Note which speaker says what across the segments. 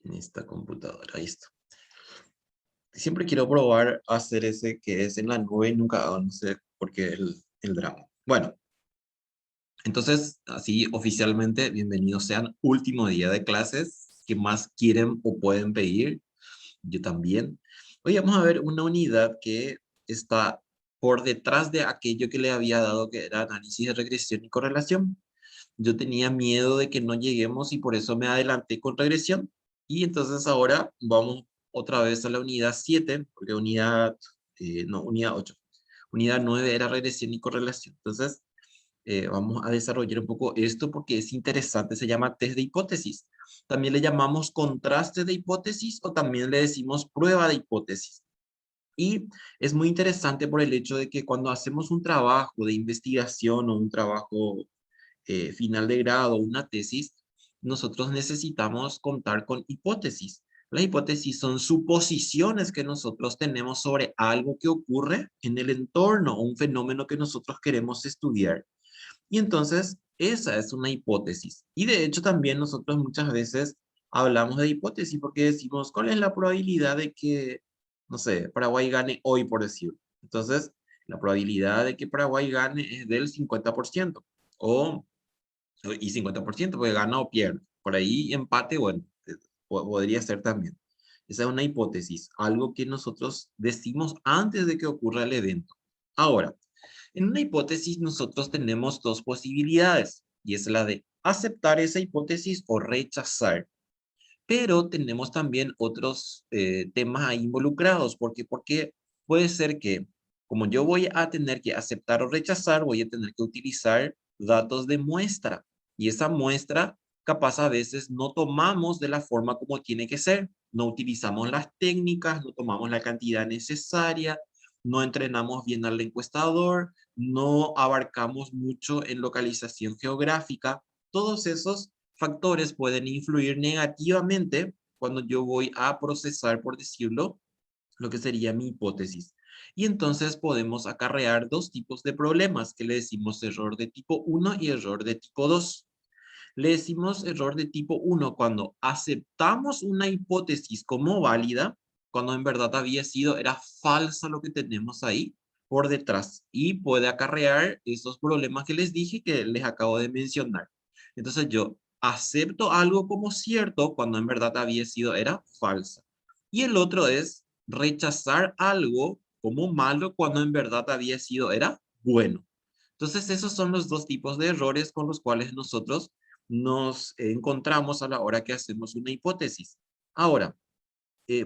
Speaker 1: en esta computadora. Ahí está. Siempre quiero probar hacer ese que es en la nube y nunca hago, no sé por qué el drama. Bueno, entonces, así oficialmente, bienvenidos sean. Último día de clases. ¿Qué más quieren o pueden pedir? Yo también. Hoy vamos a ver una unidad que está por detrás de aquello que le había dado, que era análisis de regresión y correlación. Yo tenía miedo de que no lleguemos y por eso me adelanté con regresión. Y entonces ahora vamos otra vez a la unidad 7, porque no, unidad 8. Unidad 9 era regresión y correlación. Entonces, vamos a desarrollar un poco esto porque es interesante, se llama test de hipótesis. También le llamamos contraste de hipótesis o también le decimos prueba de hipótesis. Y es muy interesante por el hecho de que cuando hacemos un trabajo de investigación o un trabajo final de grado, una tesis, nosotros necesitamos contar con hipótesis. Las hipótesis son suposiciones que nosotros tenemos sobre algo que ocurre en el entorno o un fenómeno que nosotros queremos estudiar. Y entonces, esa es una hipótesis. Y de hecho también nosotros muchas veces hablamos de hipótesis porque decimos, ¿cuál es la probabilidad de que, no sé, Paraguay gane hoy, por decir? Entonces, la probabilidad de que Paraguay gane es del 50%. O, y 50% porque gana o pierde. Por ahí empate, bueno, podría ser también. Esa es una hipótesis, algo que nosotros decimos antes de que ocurra el evento. Ahora, en una hipótesis nosotros tenemos dos posibilidades, y es la de aceptar esa hipótesis o rechazar. Pero tenemos también otros temas ahí involucrados, porque puede ser que, como yo voy a tener que aceptar o rechazar, voy a tener que utilizar datos de muestra, y esa muestra capaz a veces no tomamos de la forma como tiene que ser, no utilizamos las técnicas, no tomamos la cantidad necesaria, no entrenamos bien al encuestador, no abarcamos mucho en localización geográfica. Todos esos factores pueden influir negativamente cuando yo voy a procesar, por decirlo, lo que sería mi hipótesis. Y entonces podemos acarrear dos tipos de problemas que le decimos error de tipo 1 y error de tipo 2. Le decimos error de tipo 1 cuando aceptamos una hipótesis como válida, cuando en verdad era falsa lo que tenemos ahí por detrás y puede acarrear esos problemas que les dije que les acabo de mencionar. Entonces yo acepto algo como cierto cuando en verdad era falsa. Y el otro es rechazar algo como malo cuando en verdad era bueno. Entonces esos son los dos tipos de errores con los cuales nosotros nos encontramos a la hora que hacemos una hipótesis. Ahora,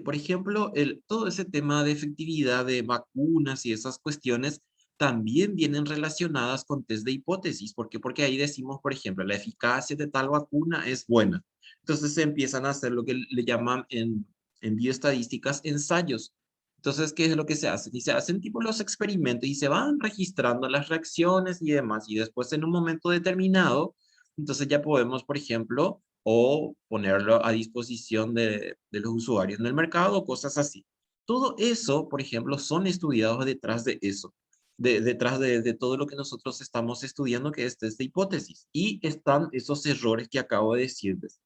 Speaker 1: por ejemplo, todo ese tema de efectividad de vacunas y esas cuestiones también vienen relacionadas con test de hipótesis. ¿Por qué? Porque ahí decimos, por ejemplo, la eficacia de tal vacuna es buena. Entonces se empiezan a hacer lo que le llaman en bioestadísticas ensayos. Entonces, ¿qué es lo que se hace? Y se hacen tipo los experimentos y se van registrando las reacciones y demás. Y después en un momento determinado, entonces ya podemos, por ejemplo, o ponerlo a disposición de los usuarios en el mercado, cosas así. Todo eso, por ejemplo, son estudiados detrás de eso, detrás de todo lo que nosotros estamos estudiando, que es test de hipótesis. Y están esos errores que acabo de decirles.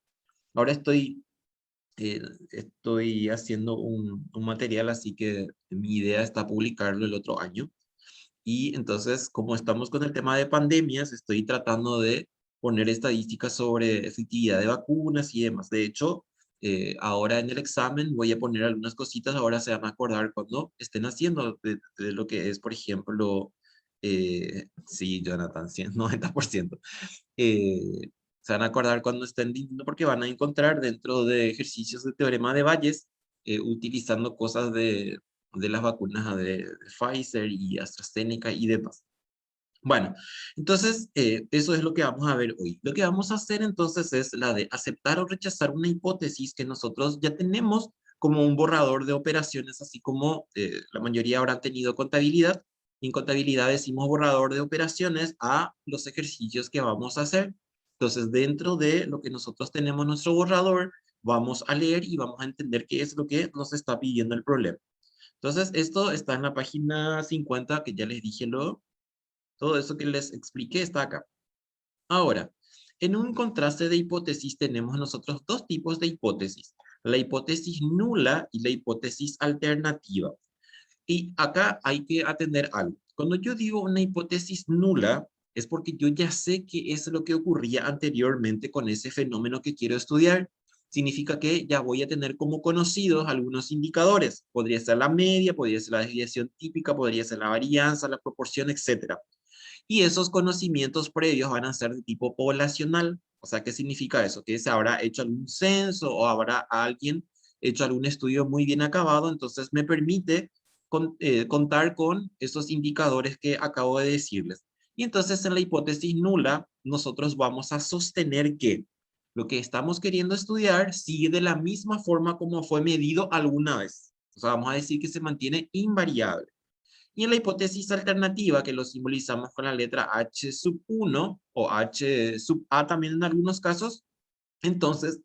Speaker 1: Ahora estoy haciendo un material, así que mi idea está publicarlo el otro año. Y entonces, como estamos con el tema de pandemias, estoy tratando de poner estadísticas sobre efectividad de vacunas y demás. De hecho, ahora en el examen voy a poner algunas cositas, ahora se van a acordar cuando estén haciendo de lo que es, por ejemplo, sí, Jonathan, 100, 90%. Se van a acordar cuando estén viendo porque van a encontrar dentro de ejercicios de teorema de Bayes, utilizando cosas de las vacunas de Pfizer y AstraZeneca y demás. Bueno, entonces eso es lo que vamos a ver hoy. Lo que vamos a hacer entonces es la de aceptar o rechazar una hipótesis que nosotros ya tenemos como un borrador de operaciones, así como la mayoría habrán tenido contabilidad. En contabilidad decimos borrador de operaciones a los ejercicios que vamos a hacer. Entonces, dentro de lo que nosotros tenemos nuestro borrador, vamos a leer y vamos a entender qué es lo que nos está pidiendo el problema. Entonces, esto está en la página 50, que ya les dije luego. Todo eso que les expliqué está acá. Ahora, en un contraste de hipótesis tenemos nosotros dos tipos de hipótesis. la hipótesis nula y la hipótesis alternativa. Y acá hay que atender algo. Cuando yo digo una hipótesis nula, es porque yo ya sé qué es lo que ocurría anteriormente con ese fenómeno que quiero estudiar. Significa que ya voy a tener como conocidos algunos indicadores. Podría ser la media, podría ser la desviación típica, podría ser la varianza, la proporción, etcétera. Y esos conocimientos previos van a ser de tipo poblacional. O sea, ¿qué significa eso? Que se habrá hecho algún censo o habrá alguien hecho algún estudio muy bien acabado, entonces me permite contar con esos indicadores que acabo de decirles. Y entonces en la hipótesis nula, nosotros vamos a sostener que lo que estamos queriendo estudiar sigue de la misma forma como fue medido alguna vez. O sea, vamos a decir que se mantiene invariable. Y en la hipótesis alternativa, que lo simbolizamos con la letra H sub 1 o H sub A también en algunos casos, entonces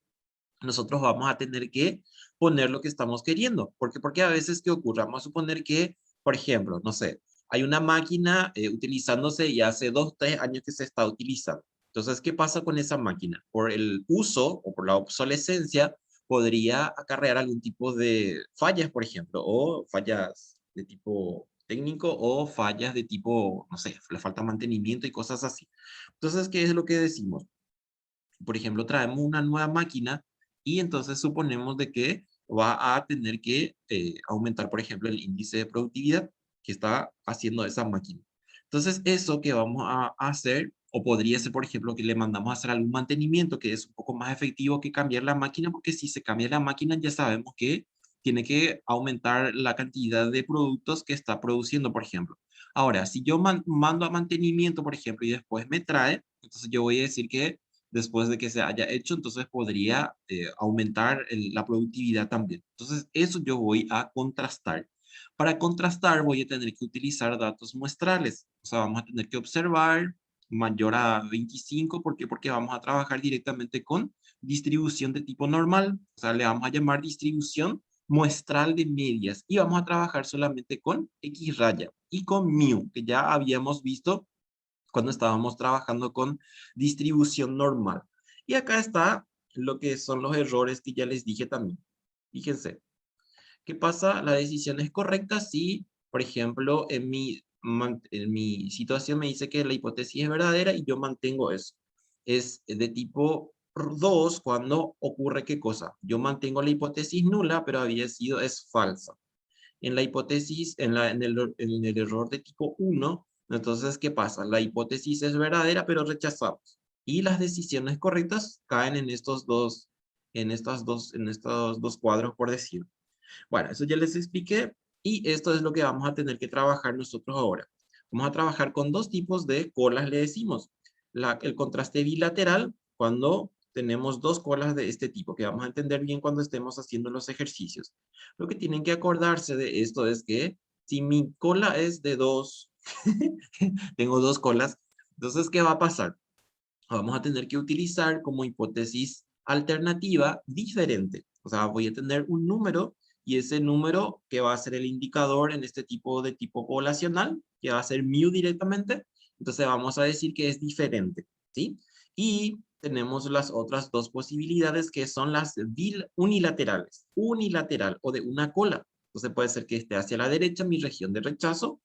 Speaker 1: nosotros vamos a tener que poner lo que estamos queriendo. Porque a veces, ¿qué ocurre? Vamos a suponer que, por ejemplo, no sé, hay una máquina utilizándose y hace 2, 3 años que se está utilizando. Entonces, ¿qué pasa con esa máquina? Por el uso o por la obsolescencia, podría acarrear algún tipo de fallas, por ejemplo, o fallas de tipo técnico o fallas de tipo, no sé, le falta mantenimiento y cosas así. Entonces, ¿qué es lo que decimos? Por ejemplo, traemos una nueva máquina y entonces suponemos de que va a tener que aumentar, por ejemplo, el índice de productividad que está haciendo esa máquina. Entonces, eso que vamos a hacer, o podría ser, por ejemplo, que le mandamos a hacer algún mantenimiento que es un poco más efectivo que cambiar la máquina, porque si se cambia la máquina ya sabemos que tiene que aumentar la cantidad de productos que está produciendo, por ejemplo. Ahora, si yo mando a mantenimiento, por ejemplo, y después me trae, entonces yo voy a decir que después de que se haya hecho, entonces podría aumentar la productividad también. Entonces, eso yo voy a contrastar. Para contrastar voy a tener que utilizar datos muestrales. O sea, vamos a tener que observar mayor a 25. ¿Por qué? Porque vamos a trabajar directamente con distribución de tipo normal. O sea, le vamos a llamar distribución muestral de medias. Y vamos a trabajar solamente con X raya y con mu, que ya habíamos visto cuando estábamos trabajando con distribución normal. Y acá está lo que son los errores que ya les dije también. Fíjense, ¿qué pasa? La decisión es correcta si, por ejemplo, en mi situación me dice que la hipótesis es verdadera y yo mantengo eso. Es de tipo 2 cuando ocurre qué cosa. Yo mantengo la hipótesis nula, pero es falsa. En la hipótesis, en el error de tipo 1, entonces, ¿qué pasa? La hipótesis es verdadera, pero rechazamos. Y las decisiones correctas caen en estos dos cuadros, por decir. Bueno, eso ya les expliqué y esto es lo que vamos a tener que trabajar nosotros ahora. Vamos a trabajar con dos tipos de colas, le decimos. El contraste bilateral, cuando tenemos dos colas de este tipo, que vamos a entender bien cuando estemos haciendo los ejercicios. Lo que tienen que acordarse de esto es que si mi cola es de dos, tengo dos colas, entonces, ¿qué va a pasar? Vamos a tener que utilizar como hipótesis alternativa diferente. O sea, voy a tener un número y ese número que va a ser el indicador en este tipo de tipo poblacional, que va a ser mu directamente, entonces vamos a decir que es diferente, ¿sí? Y tenemos las otras dos posibilidades que son las unilaterales, unilateral o de una cola. Entonces puede ser que esté hacia la derecha mi región de rechazo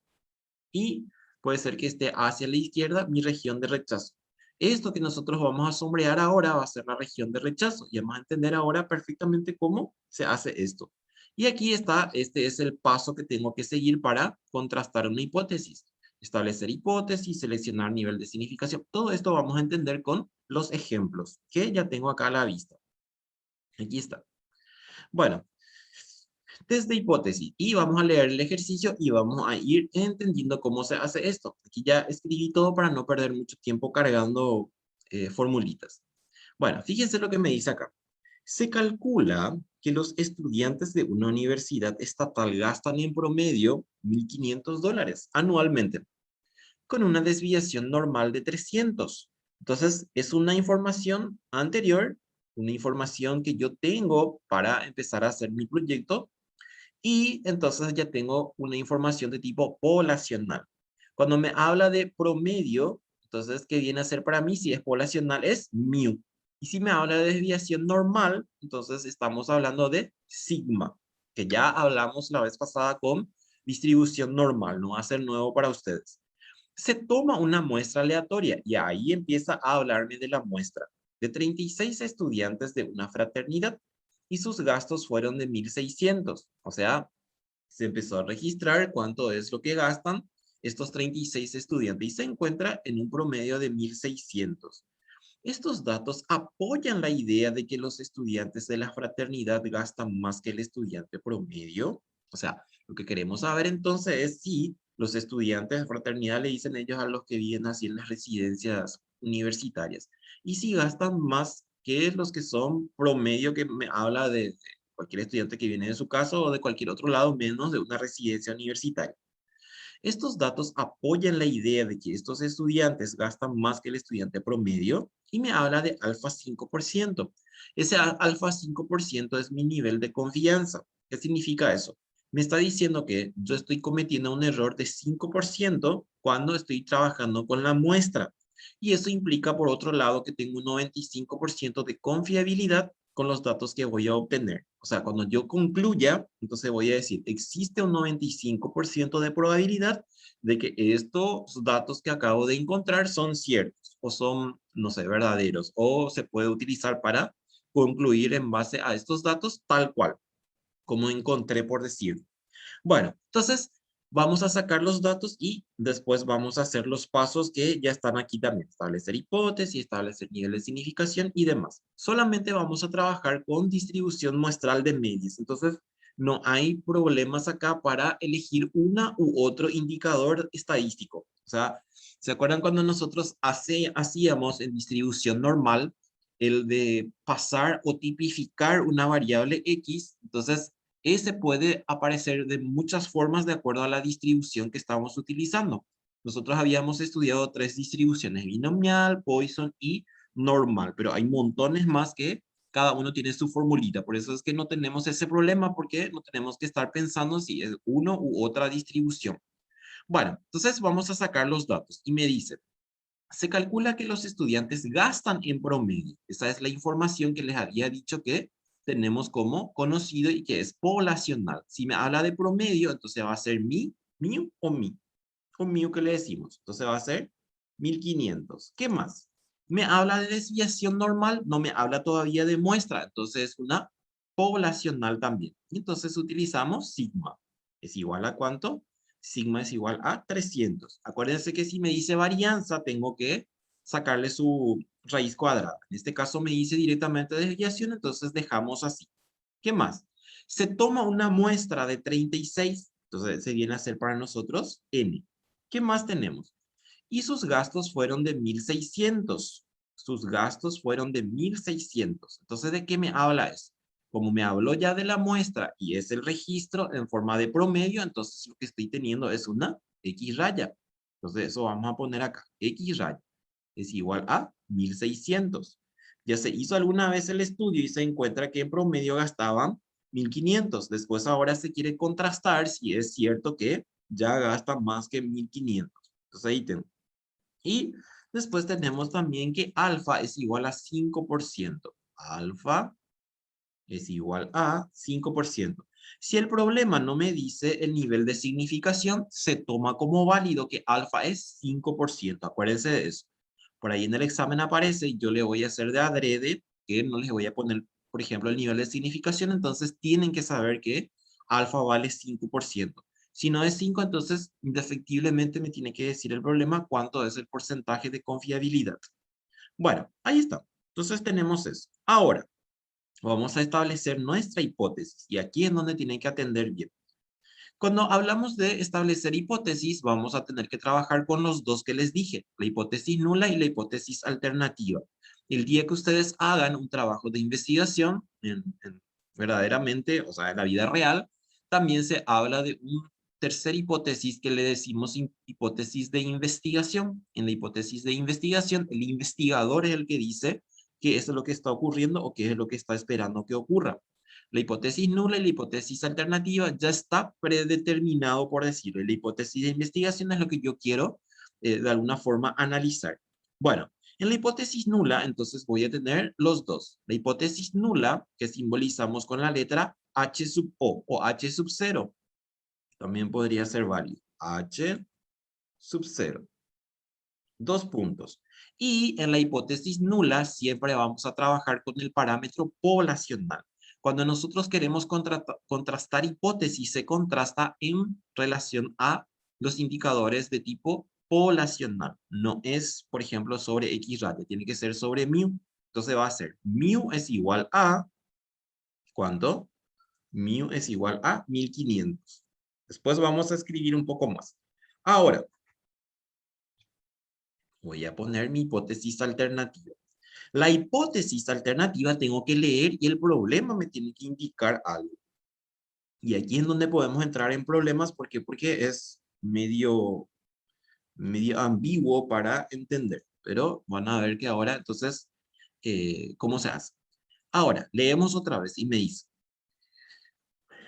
Speaker 1: y puede ser que esté hacia la izquierda mi región de rechazo. Esto que nosotros vamos a sombrear ahora va a ser la región de rechazo y vamos a entender ahora perfectamente cómo se hace esto. Y aquí está, este es el paso que tengo que seguir para contrastar una hipótesis. Establecer hipótesis, seleccionar nivel de significación. Todo esto vamos a entender con los ejemplos que ya tengo acá a la vista. Aquí está. Bueno, test de hipótesis y vamos a leer el ejercicio y vamos a ir entendiendo cómo se hace esto. Aquí ya escribí todo para no perder mucho tiempo cargando formulitas. Bueno, fíjense lo que me dice acá. Se calcula que los estudiantes de una universidad estatal gastan en promedio $1,500 anualmente, con una desviación normal de 300. Entonces, es una información anterior, una información que yo tengo para empezar a hacer mi proyecto y entonces ya tengo una información de tipo poblacional. Cuando me habla de promedio, entonces, ¿qué viene a ser para mí? Si es poblacional, es mu. Y si me habla de desviación normal, entonces estamos hablando de sigma, que ya hablamos la vez pasada con distribución normal, no va a ser nuevo para ustedes. Se toma una muestra aleatoria y ahí empieza a hablarme de la muestra de 36 estudiantes de una fraternidad y sus gastos fueron de 1.600. O sea, se empezó a registrar cuánto es lo que gastan estos 36 estudiantes y se encuentra en un promedio de 1.600. Estos datos apoyan la idea de que los estudiantes de la fraternidad gastan más que el estudiante promedio. O sea, lo que queremos saber entonces es si los estudiantes de fraternidad le dicen ellos a los que viven así en las residencias universitarias y si gastan más que los que son promedio, que me habla de cualquier estudiante que viene de su casa o de cualquier otro lado menos de una residencia universitaria. Estos datos apoyan la idea de que estos estudiantes gastan más que el estudiante promedio y me habla de alfa 5%. Ese alfa 5% es mi nivel de confianza. ¿Qué significa eso? Me está diciendo que yo estoy cometiendo un error de 5% cuando estoy trabajando con la muestra. Y eso implica, por otro lado, que tengo un 95% de confiabilidad con los datos que voy a obtener. O sea, cuando yo concluya, entonces voy a decir, existe un 95% de probabilidad de que estos datos que acabo de encontrar son ciertos o son, no sé, verdaderos o se puede utilizar para concluir en base a estos datos tal cual, como encontré por decir. Bueno, entonces vamos a sacar los datos y después vamos a hacer los pasos que ya están aquí también. Establecer hipótesis, establecer nivel de significación y demás. Solamente vamos a trabajar con distribución muestral de medias. Entonces, no hay problemas acá para elegir una u otro indicador estadístico. O sea, ¿se acuerdan cuando nosotros hacíamos en distribución normal el de pasar o tipificar una variable X? Entonces, ese puede aparecer de muchas formas de acuerdo a la distribución que estamos utilizando. Nosotros habíamos estudiado 3 distribuciones, binomial, Poisson y normal, pero hay montones más que cada uno tiene su formulita. Por eso es que no tenemos ese problema, porque no tenemos que estar pensando si es uno u otra distribución. Bueno, entonces vamos a sacar los datos y me dice, se calcula que los estudiantes gastan en promedio. Esa es la información que les había dicho que tenemos como conocido y que es poblacional. Si me habla de promedio, entonces va a ser mi o mi. O mío que le decimos. Entonces va a ser 1.500. ¿Qué más? Me habla de desviación normal, no me habla todavía de muestra. Entonces es una poblacional también. Y entonces utilizamos sigma. ¿Es igual a cuánto? Sigma es igual a 300. Acuérdense que si me dice varianza, tengo que sacarle su raíz cuadrada. En este caso me dice directamente desviación, entonces dejamos así. ¿Qué más? Se toma una muestra de 36, entonces se viene a ser para nosotros n. ¿Qué más tenemos? Y sus gastos fueron de 1.600. Sus gastos fueron de 1.600. Entonces, ¿de qué me habla eso? Como me habló ya de la muestra y es el registro en forma de promedio, entonces lo que estoy teniendo es una X raya. Entonces, eso vamos a poner acá. X raya es igual a 1.600. Ya se hizo alguna vez el estudio y se encuentra que en promedio gastaban 1.500. Después ahora se quiere contrastar si es cierto que ya gastan más que 1.500. Entonces ahí tengo. Y después tenemos también que alfa es igual a 5%. Alfa es igual a 5%. Si el problema no me dice el nivel de significación, se toma como válido que alfa es 5%. Acuérdense de eso. Por ahí en el examen aparece y yo le voy a hacer de adrede que no les voy a poner, por ejemplo, el nivel de significación. Entonces tienen que saber que alfa vale 5%. Si no es 5, entonces indefectiblemente me tiene que decir el problema cuánto es el porcentaje de confiabilidad. Bueno, ahí está. Entonces tenemos eso. Ahora, vamos a establecer nuestra hipótesis y aquí es donde tienen que atender bien. Cuando hablamos de establecer hipótesis, vamos a tener que trabajar con los dos que les dije, la hipótesis nula y la hipótesis alternativa. El día que ustedes hagan un trabajo de investigación, verdaderamente, o sea, en la vida real, también se habla de un tercer hipótesis que le decimos hipótesis de investigación. En la hipótesis de investigación, el investigador es el que dice qué es lo que está ocurriendo o qué es lo que está esperando que ocurra. La hipótesis nula y la hipótesis alternativa ya está predeterminado, por decirlo. La hipótesis de investigación es lo que yo quiero de alguna forma analizar. Bueno, En la hipótesis nula, entonces voy a tener los dos. La hipótesis nula, que simbolizamos con la letra H sub O H sub 0. También podría ser válido. H sub 0. Dos puntos. Y en la hipótesis nula siempre vamos a trabajar con el parámetro poblacional. Cuando nosotros queremos contrastar hipótesis, se contrasta en relación a los indicadores de tipo poblacional. No es, por ejemplo, sobre X radio, tiene que ser sobre mu. Entonces va a ser mu es igual a, ¿cuánto? Mu es igual a 1500. Después vamos a escribir un poco más. Ahora, voy a poner mi hipótesis alternativa. La hipótesis alternativa tengo que leer y el problema me tiene que indicar algo. Y aquí es donde podemos entrar en problemas. ¿Por qué? Porque es medio ambiguo para entender. Pero van a ver que ahora, entonces, ¿cómo se hace? Ahora, leemos otra vez y me dice,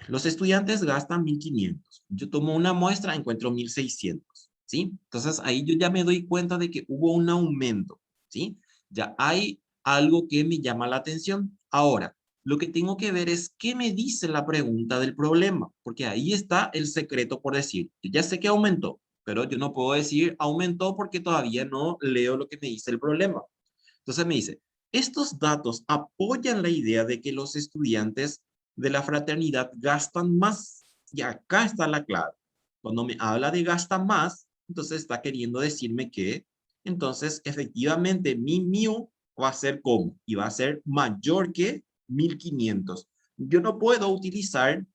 Speaker 1: los estudiantes gastan 1500. Yo tomo una muestra, encuentro 1600. ¿Sí? Entonces, ahí yo ya me doy cuenta de que hubo un aumento. ¿Sí? Ya hay algo que me llama la atención. Ahora, lo que tengo que ver es qué me dice la pregunta del problema, porque ahí está el secreto por decir. Yo ya sé que aumentó, pero yo no puedo decir aumentó porque todavía no leo lo que me dice el problema. Entonces me dice, estos datos apoyan la idea de que los estudiantes de la fraternidad gastan más. Y acá está la clave. Cuando me habla de gasta más, entonces está queriendo decirme que, entonces, efectivamente, mi mu va a ser como, y va a ser mayor que 1500. Yo no puedo utilizar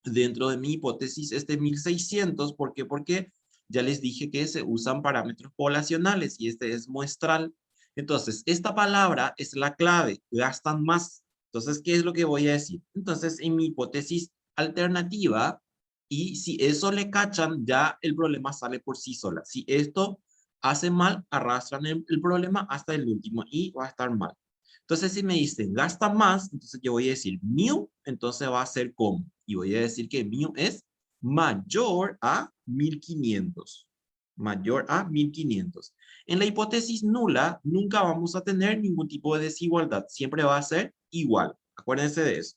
Speaker 1: dentro de mi hipótesis este 1600. ¿Por qué? Porque ya les dije que se usan parámetros poblacionales y este es muestral. Entonces, esta palabra es la clave, gastan más. Entonces, ¿qué es lo que voy a decir? Entonces, en mi hipótesis alternativa, y si eso le cachan, ya el problema sale por sí sola. Si esto hace mal, arrastran el problema hasta el último y va a estar mal. Entonces, si me dicen gasta más, entonces yo voy a decir mu, entonces va a ser como. Y voy a decir que mu es mayor a 1500. Mayor a 1500. En la hipótesis nula, nunca vamos a tener ningún tipo de desigualdad. Siempre va a ser igual. Acuérdense de eso.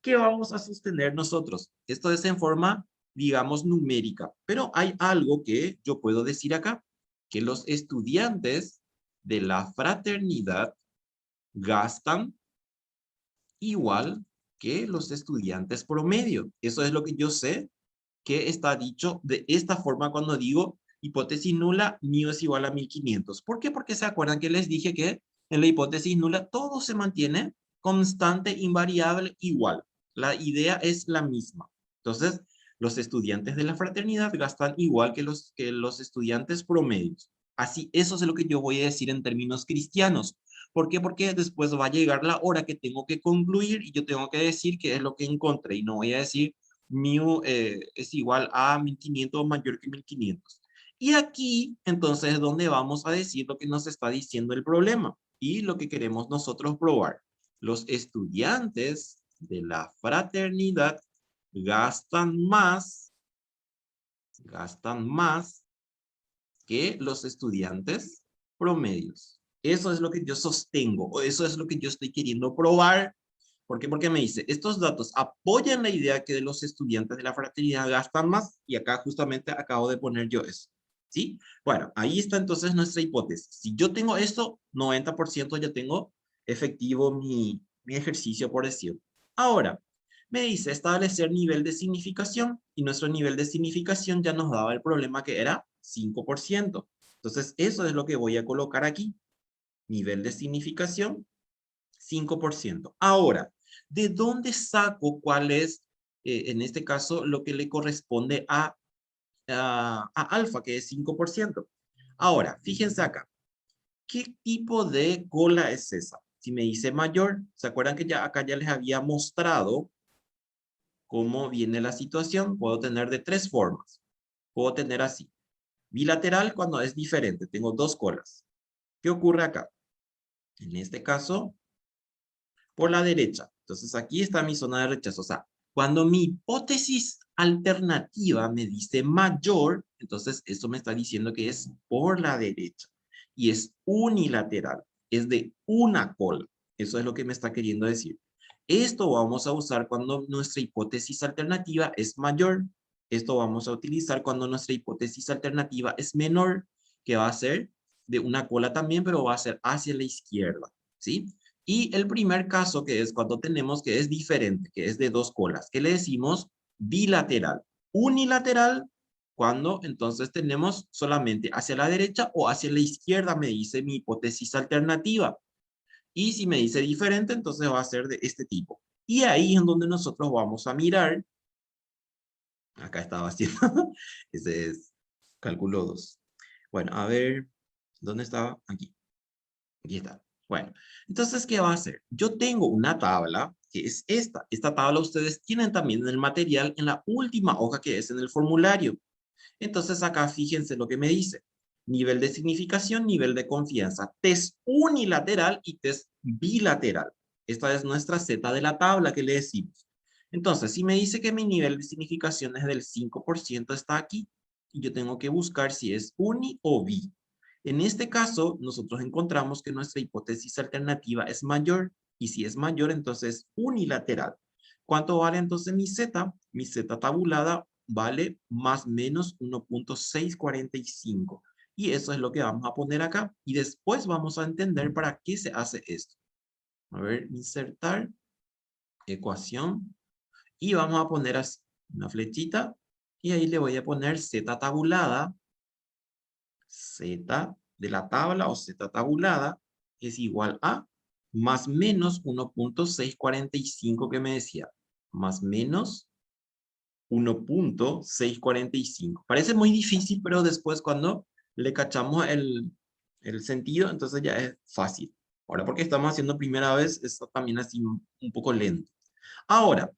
Speaker 1: ¿Qué vamos a sostener nosotros? Esto es en forma, digamos, numérica. Pero hay algo que yo puedo decir acá, que los estudiantes de la fraternidad gastan igual que los estudiantes promedio. Eso es lo que yo sé que está dicho de esta forma cuando digo hipótesis nula, mu es igual a 1500. ¿Por qué? Porque se acuerdan que les dije que en la hipótesis nula todo se mantiene constante, invariable, igual. La idea es la misma. Entonces, los estudiantes de la fraternidad gastan igual que los estudiantes promedios. Así, eso es lo que yo voy a decir en términos cristianos. ¿Por qué? Porque después va a llegar la hora que tengo que concluir y yo tengo que decir qué es lo que encontré y no voy a decir mu es igual a 1500 o mayor que 1500. Y aquí, entonces, es donde vamos a decir lo que nos está diciendo el problema y lo que queremos nosotros probar. Los estudiantes de la fraternidad gastan más que los estudiantes promedios. Eso es lo que yo sostengo, o eso es lo que yo estoy queriendo probar. ¿Por qué? Porque me dice, estos datos apoyan la idea que de los estudiantes de la fraternidad gastan más, y acá justamente acabo de poner yo eso. ¿Sí? Bueno, ahí está entonces nuestra hipótesis. Si yo tengo esto, 90% ya tengo efectivo mi ejercicio, por decirlo. Ahora, me dice establecer nivel de significación, y nuestro nivel de significación ya nos daba el problema que era 5%. Entonces, eso es lo que voy a colocar aquí. Nivel de significación, 5%. Ahora, ¿de dónde saco cuál es, en este caso, lo que le corresponde a alfa, que es 5%? Ahora, fíjense acá. ¿Qué tipo de cola es esa? Si me dice mayor, ¿se acuerdan que ya acá ya les había mostrado cómo viene la situación? Puedo tener de tres formas. Puedo tener así. Bilateral cuando es diferente. Tengo dos colas. ¿Qué ocurre acá? En este caso, por la derecha. Entonces aquí está mi zona de rechazo. O sea, cuando mi hipótesis alternativa me dice mayor, entonces esto me está diciendo que es por la derecha. y es unilateral, es de una cola. Eso es lo que me está queriendo decir. Esto vamos a usar cuando nuestra hipótesis alternativa es mayor. Esto vamos a utilizar cuando nuestra hipótesis alternativa es menor, que va a ser de una cola también, pero va a ser hacia la izquierda, ¿sí? Y el primer caso, que es cuando tenemos que es diferente, que es de dos colas, que le decimos bilateral. Unilateral, cuando entonces tenemos solamente hacia la derecha o hacia la izquierda, me dice mi hipótesis alternativa. Y si me dice diferente, entonces va a ser de este tipo. Y ahí es donde nosotros vamos a mirar. Acá estaba haciendo. Ese es cálculo 2. Bueno, a ver, ¿dónde estaba? Aquí. Aquí está. Bueno, entonces, ¿qué va a hacer? Yo tengo una tabla que es esta. Esta tabla ustedes tienen también en el material en la última hoja que es en el formulario. Entonces acá fíjense lo que me dice. Nivel de significación, nivel de confianza. Test unilateral y test bilateral. Esta es nuestra Z de la tabla que le decimos. Entonces, si me dice que mi nivel de significación es del 5%, está aquí. Y yo tengo que buscar si es uni o bi. En este caso, nosotros encontramos que nuestra hipótesis alternativa es mayor. Y si es mayor, entonces unilateral. ¿Cuánto vale entonces mi Z? Mi Z tabulada vale más menos 1.645. Y eso es lo que vamos a poner acá. Y después vamos a entender para qué se hace esto. A ver, insertar, ecuación. Y vamos a poner así, una flechita. Y ahí le voy a poner Z tabulada. Z de la tabla o Z tabulada es igual a más menos 1.645 que me decía. Más menos 1.645. Parece muy difícil, pero después cuando le cachamos el sentido, entonces ya es fácil. Ahora, porque estamos haciendo primera vez, esto también así un poco lento. Ahora,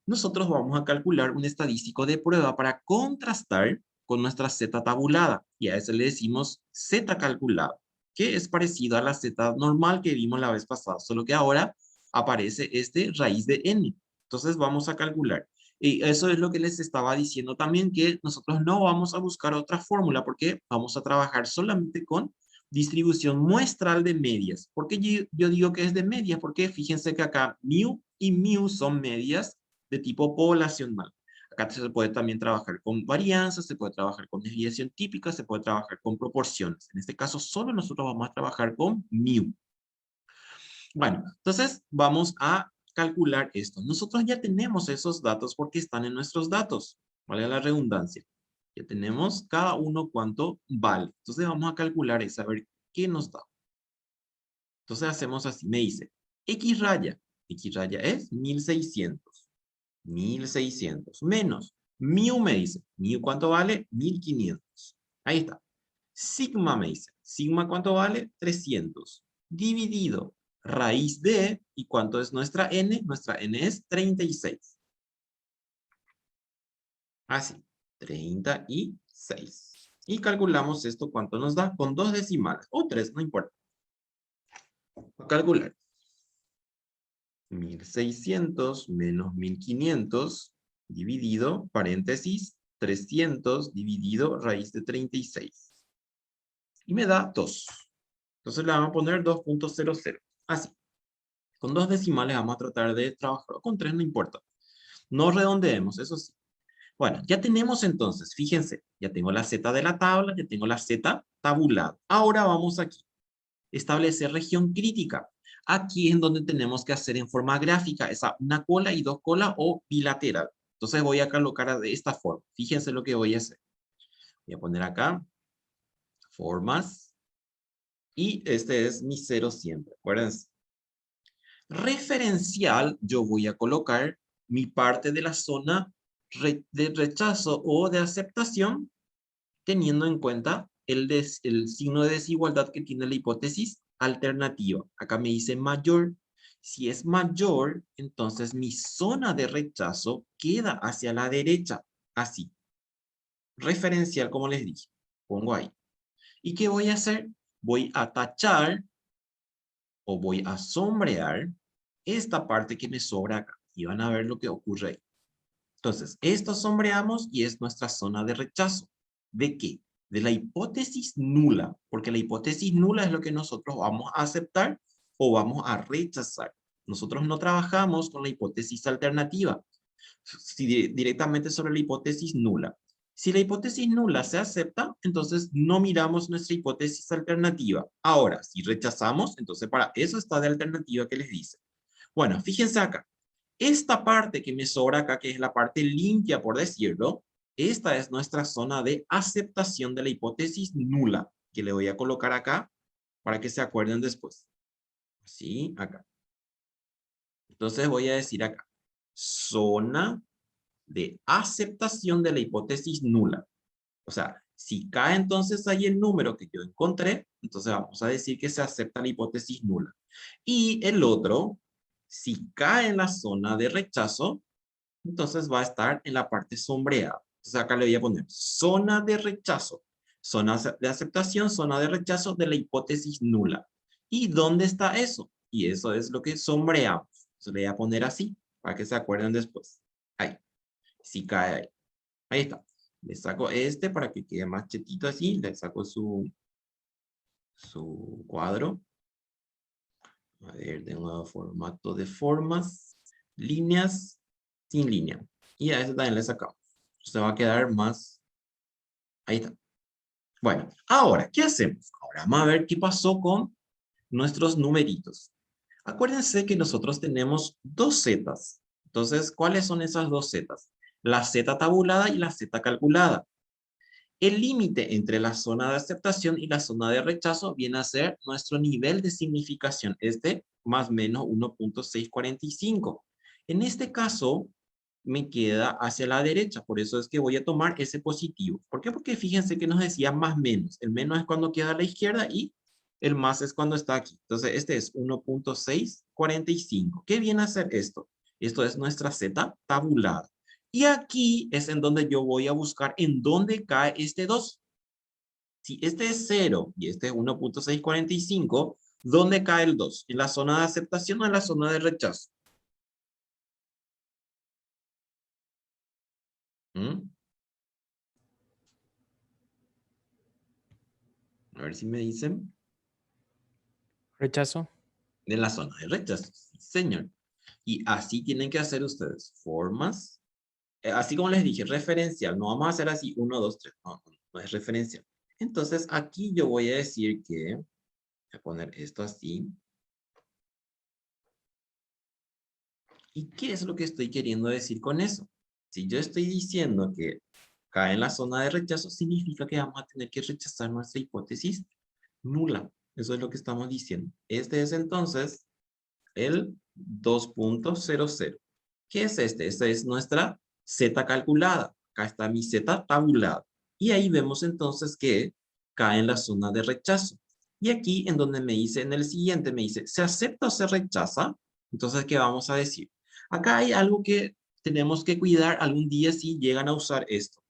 Speaker 1: nosotros vamos a calcular un estadístico de prueba para contrastar con nuestra Z tabulada. Y a eso le decimos Z calculada, que es parecido a la Z normal que vimos la vez pasada, solo que ahora aparece este raíz de n. Entonces vamos a calcular. Y eso es lo que les estaba diciendo también, que nosotros no vamos a buscar otra fórmula porque vamos a trabajar solamente con distribución muestral de medias. ¿Por qué yo digo que es de medias? Porque fíjense que acá mu y mu son medias de tipo poblacional. Acá se puede también trabajar con varianza, se puede trabajar con desviación típica, se puede trabajar con proporciones. En este caso, solo nosotros vamos a trabajar con mu. Bueno, entonces vamos a calcular esto. Nosotros ya tenemos esos datos porque están en nuestros datos. Vale la redundancia. Ya tenemos cada uno cuánto vale. Entonces vamos a calcular y saber qué nos da. Entonces hacemos así. Me dice, X raya. X raya es 1600. 1600 menos. Mu me dice. Mu ¿cuánto vale? 1500. Ahí está. Sigma me dice. Sigma ¿cuánto vale? 300. Dividido raíz de, ¿y cuánto es nuestra n? Nuestra n es 36. Así, 36. Y calculamos esto, ¿cuánto nos da? Con dos decimales, o tres, no importa. A calcular. 1600 menos 1500 dividido, paréntesis, 300 dividido raíz de 36. Y me da 2. Entonces le vamos a poner 2.00. Así. Con dos decimales vamos a tratar de trabajar. Con tres no importa. No redondeemos, eso sí. Bueno, ya tenemos entonces, fíjense, ya tengo la Z de la tabla, ya tengo la Z tabulada. Ahora vamos aquí. Establecer región crítica. Aquí es en donde tenemos que hacer en forma gráfica, esa una cola y dos colas o bilateral. Entonces voy a colocar de esta forma. Fíjense lo que voy a hacer. Voy a poner acá, formas, y este es mi cero siempre, acuérdense. Referencial, yo voy a colocar mi parte de la zona de rechazo o de aceptación, teniendo en cuenta el signo de desigualdad que tiene la hipótesis alternativa. Acá me dice mayor. Si es mayor, entonces mi zona de rechazo queda hacia la derecha, así. Referencial, como les dije. Pongo ahí. ¿Y qué voy a hacer? Voy a tachar o voy a sombrear esta parte que me sobra acá. Y van a ver lo que ocurre ahí. Entonces, esto sombreamos y es nuestra zona de rechazo. ¿De qué? de la hipótesis nula, porque la hipótesis nula es lo que nosotros vamos a aceptar o vamos a rechazar. Nosotros no trabajamos con la hipótesis alternativa, directamente sobre la hipótesis nula. Si la hipótesis nula se acepta, entonces no miramos nuestra hipótesis alternativa. Ahora, si rechazamos, entonces para eso está de alternativa que les dice. Bueno, fíjense acá. Esta parte que me sobra acá, que es la parte limpia, por decirlo, esta es nuestra zona de aceptación de la hipótesis nula, que le voy a colocar acá para que se acuerden después. Así, acá. Entonces voy a decir acá, zona de aceptación de la hipótesis nula. O sea, si cae entonces ahí el número que yo encontré, entonces vamos a decir que se acepta la hipótesis nula. Y el otro, si cae en la zona de rechazo, entonces va a estar en la parte sombreada. Entonces acá le voy a poner zona de rechazo, zona de aceptación, zona de rechazo de la hipótesis nula. ¿Y dónde está eso? Y eso es lo que sombreamos. Entonces le voy a poner así, para que se acuerden después. Ahí, si cae ahí. Ahí está. Le saco este para que quede más chetito así. Le saco su cuadro. A ver, de nuevo, formato de formas. Líneas sin línea. Y a este también le sacamos. Se va a quedar más. Ahí está. Bueno, ahora, ¿qué hacemos? Ahora vamos a ver qué pasó con nuestros numeritos. Acuérdense que nosotros tenemos dos zetas. Entonces, ¿cuáles son esas dos zetas? La zeta tabulada y la zeta calculada. El límite entre la zona de aceptación y la zona de rechazo viene a ser nuestro nivel de significación, es de más o menos 1.645. En este caso, me queda hacia la derecha, por eso es que voy a tomar ese positivo. ¿Por qué? Porque fíjense que nos decía más menos. El menos es cuando queda a la izquierda y el más es cuando está aquí. Entonces, este es 1.645. ¿Qué viene a ser esto? Esto es nuestra Z tabulada. Y aquí es en donde yo voy a buscar en dónde cae este 2. Si este es 0 y este es 1.645, ¿dónde cae el 2? ¿En la zona de aceptación o en la zona de rechazo? ¿Mm? A ver si me dicen.
Speaker 2: Rechazo.
Speaker 1: En la zona de rechazo, sí, señor. Y así tienen que hacer ustedes. Formas. Así como les dije, referencial. No vamos a hacer así 1, 2, 3. No, no es referencial. Entonces aquí yo voy a decir que, voy a poner esto así. ¿Y qué es lo que estoy queriendo decir con eso? Si yo estoy diciendo que cae en la zona de rechazo, significa que vamos a tener que rechazar nuestra hipótesis nula. Eso es lo que estamos diciendo. Este es entonces el 2.00. ¿Qué es este? Esta es nuestra Z calculada. Acá está mi Z tabulada. Y ahí vemos entonces que cae en la zona de rechazo. Y aquí en donde me dice, en el siguiente me dice, ¿se acepta o se rechaza? Entonces, ¿qué vamos a decir? Acá hay algo que tenemos que cuidar algún día si llegan a usar esto.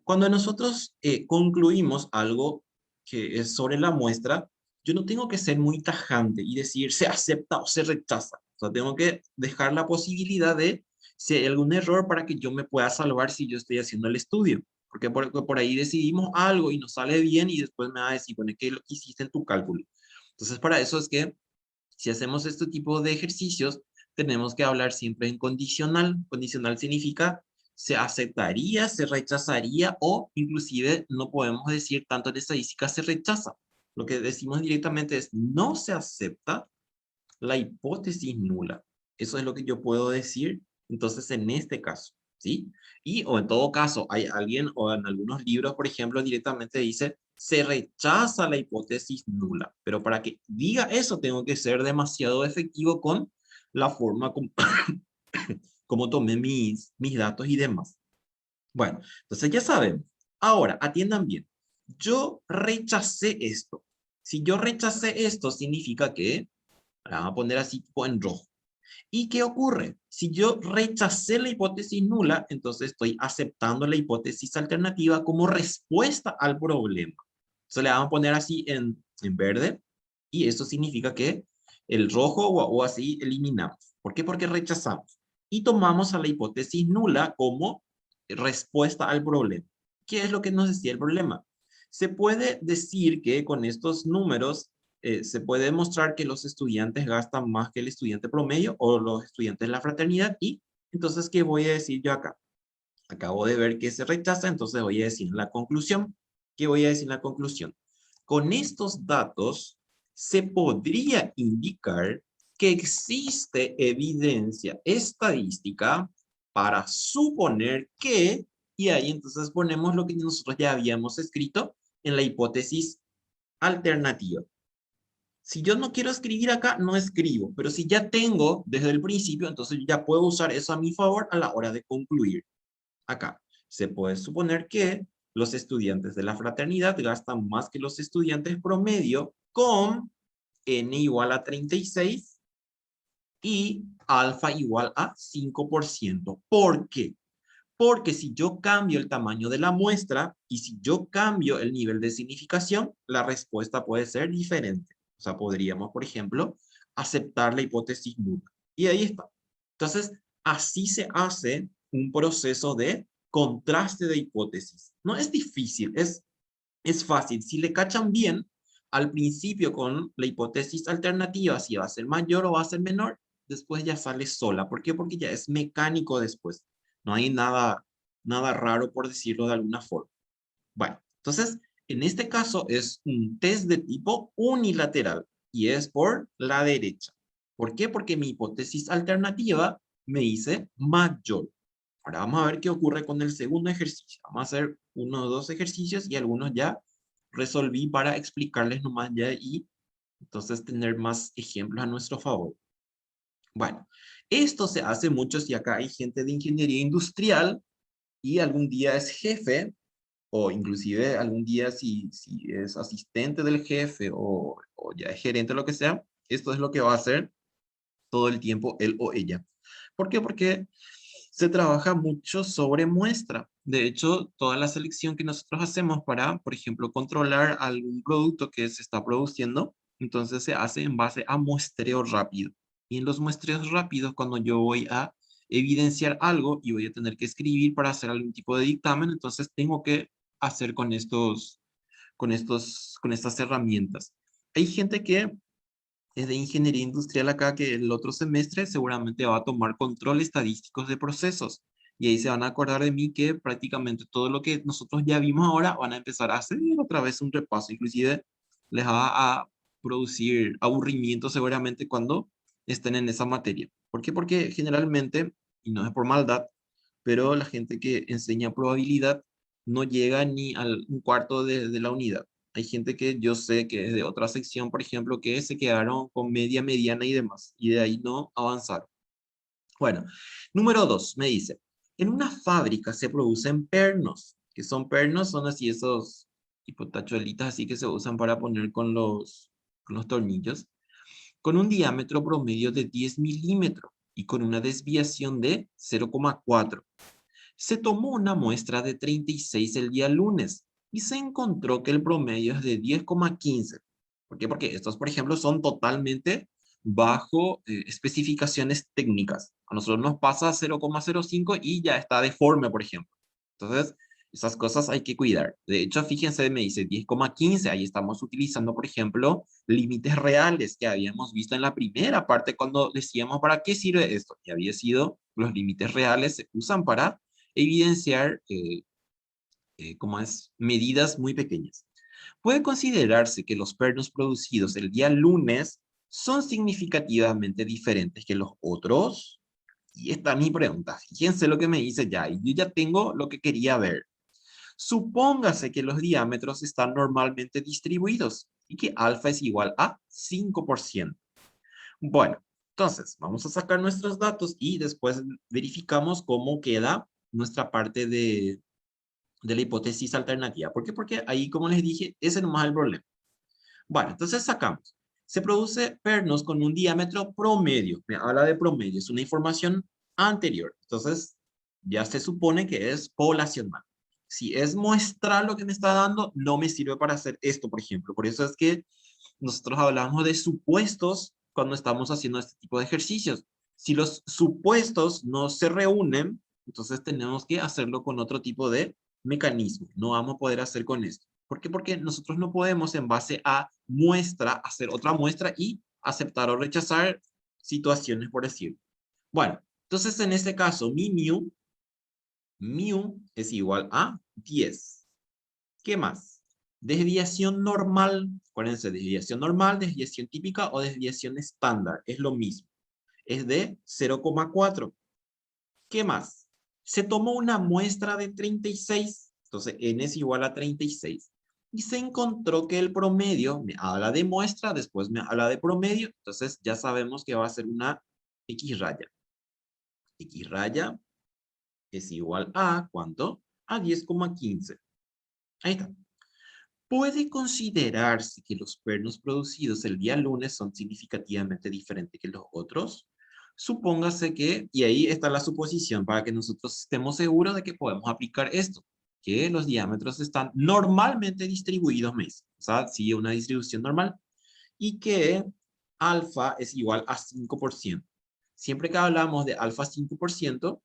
Speaker 1: Cuando nosotros concluimos algo que es sobre la muestra, yo no tengo que ser muy tajante y decir se acepta o se rechaza. O sea, tengo que dejar la posibilidad de si hay algún error para que yo me pueda salvar si yo estoy haciendo el estudio. Porque por ahí decidimos algo y nos sale bien y después me va a decir, bueno, ¿qué es lo que hiciste en tu cálculo? Entonces, para eso es que si hacemos este tipo de ejercicios, tenemos que hablar siempre en condicional. Condicional significa se aceptaría, se rechazaría o inclusive no podemos decir tanto en estadística se rechaza. Lo que decimos directamente es no se acepta la hipótesis nula. Eso es lo que yo puedo decir entonces en este caso, ¿sí? Y o en todo caso hay alguien o en algunos libros, por ejemplo, directamente dice se rechaza la hipótesis nula. Pero para que diga eso tengo que ser demasiado efectivo con la forma como, como tomé mis datos y demás. Bueno, entonces ya sabemos. Ahora, atiendan bien. Yo rechacé esto. Si yo rechacé esto, significa que, la vamos a poner así tipo en rojo. ¿Y qué ocurre? Si yo rechacé la hipótesis nula, entonces estoy aceptando la hipótesis alternativa como respuesta al problema. Entonces le vamos a poner así en verde. Y eso significa que el rojo o así eliminamos. ¿Por qué? Porque rechazamos. Y tomamos a la hipótesis nula como respuesta al problema. ¿Qué es lo que nos decía el problema? Se puede decir que con estos números se puede demostrar que los estudiantes gastan más que el estudiante promedio o los estudiantes de la fraternidad. Y entonces, ¿qué voy a decir yo acá? Acabo de ver que se rechaza, entonces voy a decir la conclusión. ¿Qué voy a decir en la conclusión? Con estos datos se podría indicar que existe evidencia estadística para suponer que, y ahí entonces ponemos lo que nosotros ya habíamos escrito en la hipótesis alternativa. Si yo no quiero escribir acá, no escribo, pero si ya tengo desde el principio, entonces ya puedo usar eso a mi favor a la hora de concluir. Acá se puede suponer que los estudiantes de la fraternidad gastan más que los estudiantes promedio con n igual a 36 y alfa igual a 5%. ¿Por qué? Porque si yo cambio el tamaño de la muestra y si yo cambio el nivel de significación, la respuesta puede ser diferente. O sea, podríamos, por ejemplo, aceptar la hipótesis nula. Y ahí está. Entonces, así se hace un proceso de contraste de hipótesis. No es difícil, es fácil. Si le cachan bien, al principio con la hipótesis alternativa, si va a ser mayor o va a ser menor, después ya sale sola. ¿Por qué? Porque ya es mecánico después. No hay nada raro, por decirlo de alguna forma. Bueno, entonces, en este caso es un test de tipo unilateral y es por la derecha. ¿Por qué? Porque mi hipótesis alternativa me dice mayor. Ahora vamos a ver qué ocurre con el segundo ejercicio. Vamos a hacer uno o dos ejercicios y algunos ya resolví para explicarles nomás ya y entonces tener más ejemplos a nuestro favor. Bueno, esto se hace mucho si acá hay gente de ingeniería industrial y algún día es jefe o inclusive algún día si es asistente del jefe o ya es gerente o lo que sea, esto es lo que va a hacer todo el tiempo él o ella. ¿Por qué? Porque se trabaja mucho sobre muestra. De hecho, toda la selección que nosotros hacemos para, por ejemplo, controlar algún producto que se está produciendo, entonces se hace en base a muestreo rápido. Y en los muestreos rápidos, cuando yo voy a evidenciar algo y voy a tener que escribir para hacer algún tipo de dictamen, entonces tengo que hacer con estas herramientas. Hay gente que es de ingeniería industrial acá que el otro semestre seguramente va a tomar control estadísticos de procesos. Y ahí se van a acordar de mí que prácticamente todo lo que nosotros ya vimos ahora van a empezar a hacer otra vez un repaso. Inclusive les va a producir aburrimiento seguramente cuando estén en esa materia. ¿Por qué? Porque generalmente, y no es por maldad, pero la gente que enseña probabilidad no llega ni al un cuarto de la unidad. Hay gente que yo sé que es de otra sección, por ejemplo, que se quedaron con media, mediana y demás, y de ahí no avanzaron. Bueno, número 2, me dice, en una fábrica se producen pernos. ¿Qué son pernos? Son así esos tipo tachuelitas así que se usan para poner con los tornillos, con un diámetro promedio de 10 milímetros y con una desviación de 0,4. Se tomó una muestra de 36 el día lunes y se encontró que el promedio es de 10,15. ¿Por qué? Porque estos, por ejemplo, son totalmente bajo especificaciones técnicas. A nosotros nos pasa 0,05 y ya está deforme, por ejemplo. Entonces, esas cosas hay que cuidar. De hecho, fíjense, me dice 10,15. Ahí estamos utilizando, por ejemplo, límites reales que habíamos visto en la primera parte cuando decíamos para qué sirve esto. Y había sido los límites reales se usan para evidenciar como es, medidas muy pequeñas. Puede considerarse que los pernos producidos el día lunes son significativamente diferentes que los otros. Y esta es mi pregunta. Fíjense lo que me dice ya. Y yo ya tengo lo que quería ver. Supóngase que los diámetros están normalmente distribuidos y que alfa es igual a 5%. Bueno, entonces vamos a sacar nuestros datos y después verificamos cómo queda nuestra parte de la hipótesis alternativa. ¿Por qué? Porque ahí, como les dije, ese no es el problema. Bueno, entonces sacamos. Se produce pernos con un diámetro promedio. Me habla de promedio, es una información anterior. Entonces, ya se supone que es poblacional. Si es muestral lo que me está dando, no me sirve para hacer esto, por ejemplo. Por eso es que nosotros hablamos de supuestos cuando estamos haciendo este tipo de ejercicios. Si los supuestos no se reúnen, entonces tenemos que hacerlo con otro tipo de mecanismo. No vamos a poder hacer con esto. ¿Por qué? Porque nosotros no podemos en base a muestra hacer otra muestra y aceptar o rechazar situaciones, por decir. Bueno, entonces en este caso mi mu es igual a 10. ¿Qué más? Desviación normal, acuérdense, desviación normal, desviación típica o desviación estándar, es lo mismo. Es de 0,4. ¿Qué más? Se tomó una muestra de 36, entonces n es igual a 36. Y se encontró que el promedio me habla de muestra, después me habla de promedio, entonces ya sabemos que va a ser una X raya. X raya es igual a, ¿cuánto? A 10,15. Ahí está. Puede considerarse que los pernos producidos el día lunes son significativamente diferentes que los otros. Supóngase que, y ahí está la suposición para que nosotros estemos seguros de que podemos aplicar esto, que los diámetros están normalmente distribuidos, me dice. O sea, sigue una distribución normal, y que alfa es igual a 5%. Siempre que hablamos de alfa 5%,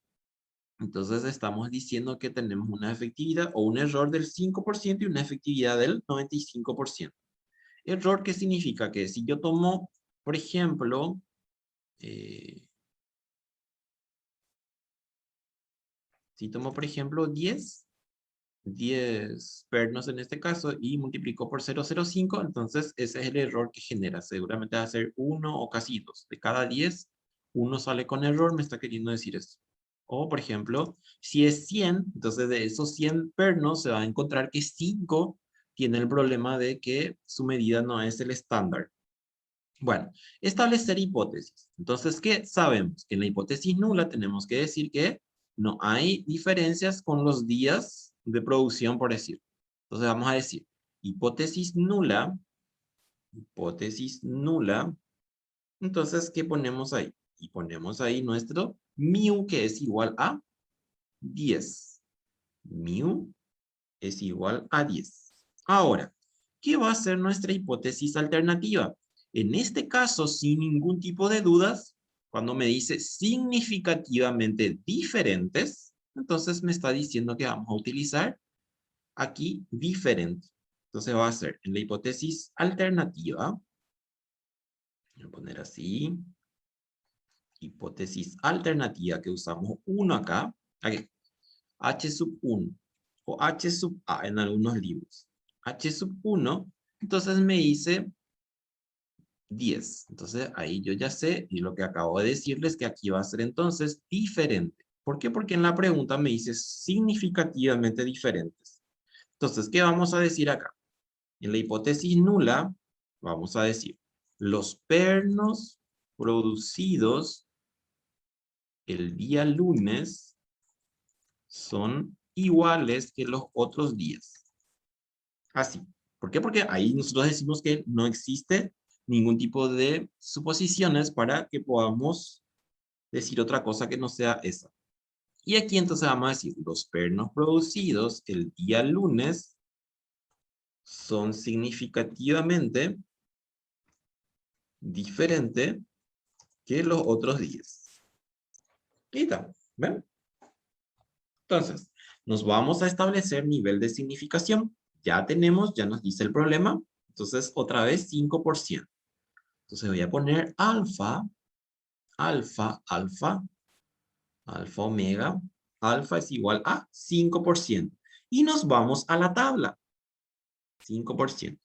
Speaker 1: entonces estamos diciendo que tenemos una efectividad o un error del 5% y una efectividad del 95%. Error, ¿qué significa? Que si yo tomo, por ejemplo, si tomo, por ejemplo, 10 pernos en este caso y multiplico por 0,05, entonces ese es el error que genera. Seguramente va a ser 1 o casi 2. De cada 10, uno sale con error, me está queriendo decir esto. O, por ejemplo, si es 100, entonces de esos 100 pernos se va a encontrar que 5 tienen el problema de que su medida no es el estándar. Bueno, establecer hipótesis. Entonces, ¿qué sabemos? Que en la hipótesis nula tenemos que decir que no hay diferencias con los días de producción, por decir. Entonces vamos a decir, hipótesis nula, entonces, ¿qué ponemos ahí? Y ponemos ahí nuestro mu, que es igual a 10. Mu es igual a 10. Ahora, ¿qué va a ser nuestra hipótesis alternativa? En este caso, sin ningún tipo de dudas, cuando me dice significativamente diferentes, entonces me está diciendo que vamos a utilizar aquí diferente. Entonces va a ser en la hipótesis alternativa, voy a poner así, hipótesis alternativa que usamos 1 acá, aquí, H sub 1 o H sub A en algunos libros. H sub 1, entonces me dice 10. Entonces ahí yo ya sé, y lo que acabo de decirles que aquí va a ser entonces diferente. ¿Por qué? Porque en la pregunta me dice significativamente diferentes. Entonces, ¿qué vamos a decir acá? En la hipótesis nula, vamos a decir, los pernos producidos el día lunes son iguales que los otros días. Así. ¿Por qué? Porque ahí nosotros decimos que no existe ningún tipo de suposiciones para que podamos decir otra cosa que no sea esa. Y aquí entonces vamos a decir, los pernos producidos el día lunes son significativamente diferentes que los otros días. Y tal, ¿ven? Entonces, nos vamos a establecer nivel de significación. Ya tenemos, ya nos dice el problema. Entonces, otra vez 5%. Entonces voy a poner alfa, alfa omega. Alfa es igual a 5%. Y nos vamos a la tabla. 5%.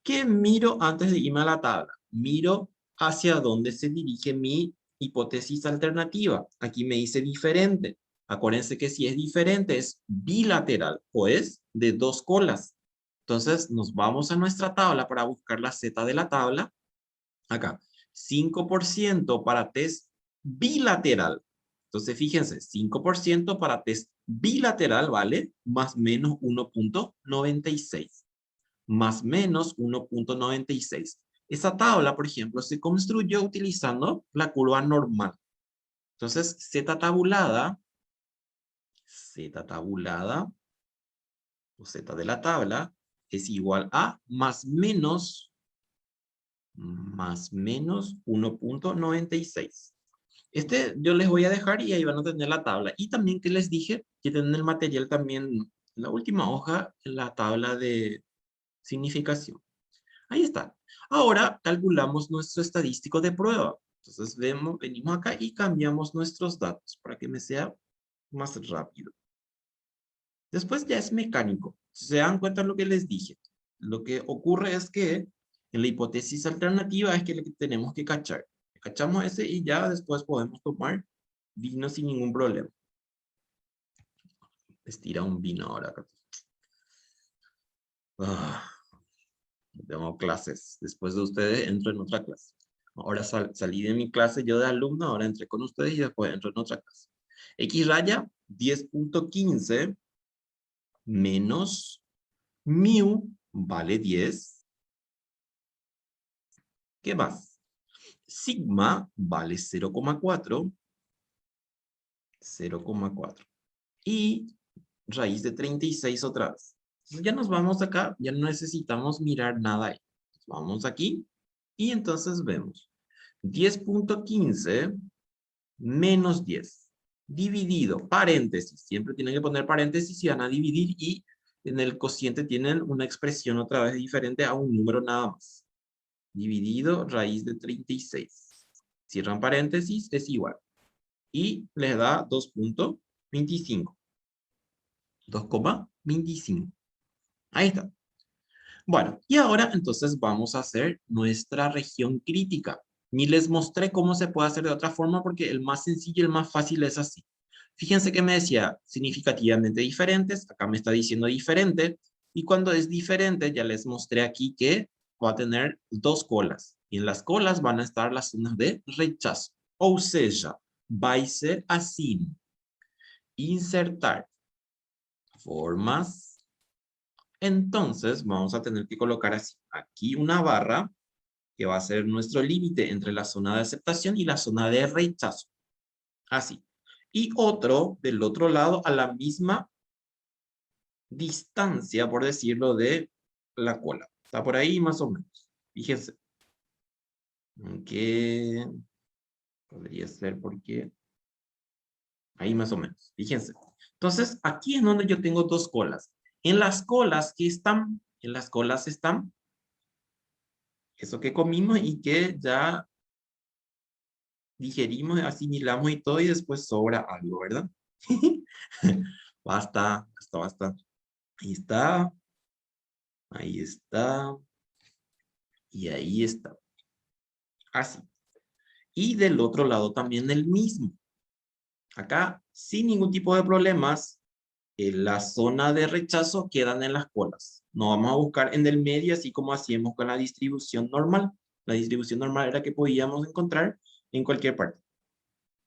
Speaker 1: ¿Qué miro antes de irme a la tabla? Miro hacia dónde se dirige mi hipótesis alternativa. Aquí me dice diferente. Acuérdense que si es diferente es bilateral o es de dos colas. Entonces nos vamos a nuestra tabla para buscar la Z de la tabla. Acá, 5% para test bilateral. Entonces fíjense, 5% para test bilateral vale más menos 1,96. Más menos 1,96. Esa tabla, por ejemplo, se construyó utilizando la curva normal. Entonces, o Z de la tabla, es igual a más menos 1,96. Este yo les voy a dejar y ahí van a tener la tabla. Y también que les dije que tienen el material también, en la última hoja, la tabla de significación. Ahí está. Ahora calculamos nuestro estadístico de prueba. Entonces venimos acá y cambiamos nuestros datos para que me sea más rápido. Después ya es mecánico. Si se dan cuenta de lo que les dije. Lo que ocurre es que en la hipótesis alternativa es que tenemos que cachar. Cachamos ese y ya después podemos tomar vino sin ningún problema. Estira un vino ahora. Tengo clases. Después de ustedes entro en otra clase. Ahora salí de mi clase yo de alumno, ahora entré con ustedes y después entro en otra clase. X raya 10.15 menos mu vale 10. ¿Qué más? Sigma vale 0,4. 0,4. Y raíz de 36 otra vez. Entonces ya nos vamos acá, ya no necesitamos mirar nada ahí. Vamos aquí y entonces vemos 10.15 menos 10 dividido, paréntesis, siempre tienen que poner paréntesis y van a dividir y en el cociente tienen una expresión otra vez diferente a un número nada más. Dividido raíz de 36. Cierran paréntesis, es igual. Y les da 2.25. 2,25. Ahí está. Bueno, y ahora entonces vamos a hacer nuestra región crítica. Ni les mostré cómo se puede hacer de otra forma porque el más sencillo y el más fácil es así. Fíjense que me decía significativamente diferentes. Acá me está diciendo diferente. Y cuando es diferente, ya les mostré aquí que va a tener dos colas. Y en las colas van a estar las zonas de rechazo. O sea, va a ser así. Insertar formas. Entonces vamos a tener que colocar así. Aquí una barra que va a ser nuestro límite entre la zona de aceptación y la zona de rechazo. Así. Y otro del otro lado a la misma distancia, por decirlo, de la cola. Está por ahí más o menos. Fíjense. Que podría ser porque ahí más o menos. Fíjense. Entonces, aquí es donde yo tengo dos colas. En las colas que están, en las colas están eso que comimos y que ya digerimos, asimilamos y todo y después sobra algo, ¿verdad? Basta, basta, basta. Ahí está. Ahí está. Y ahí está. Así. Y del otro lado también el mismo. Acá, sin ningún tipo de problemas, en la zona de rechazo quedan en las colas. No vamos a buscar en el medio, así como hacíamos con la distribución normal. La distribución normal era que podíamos encontrar en cualquier parte.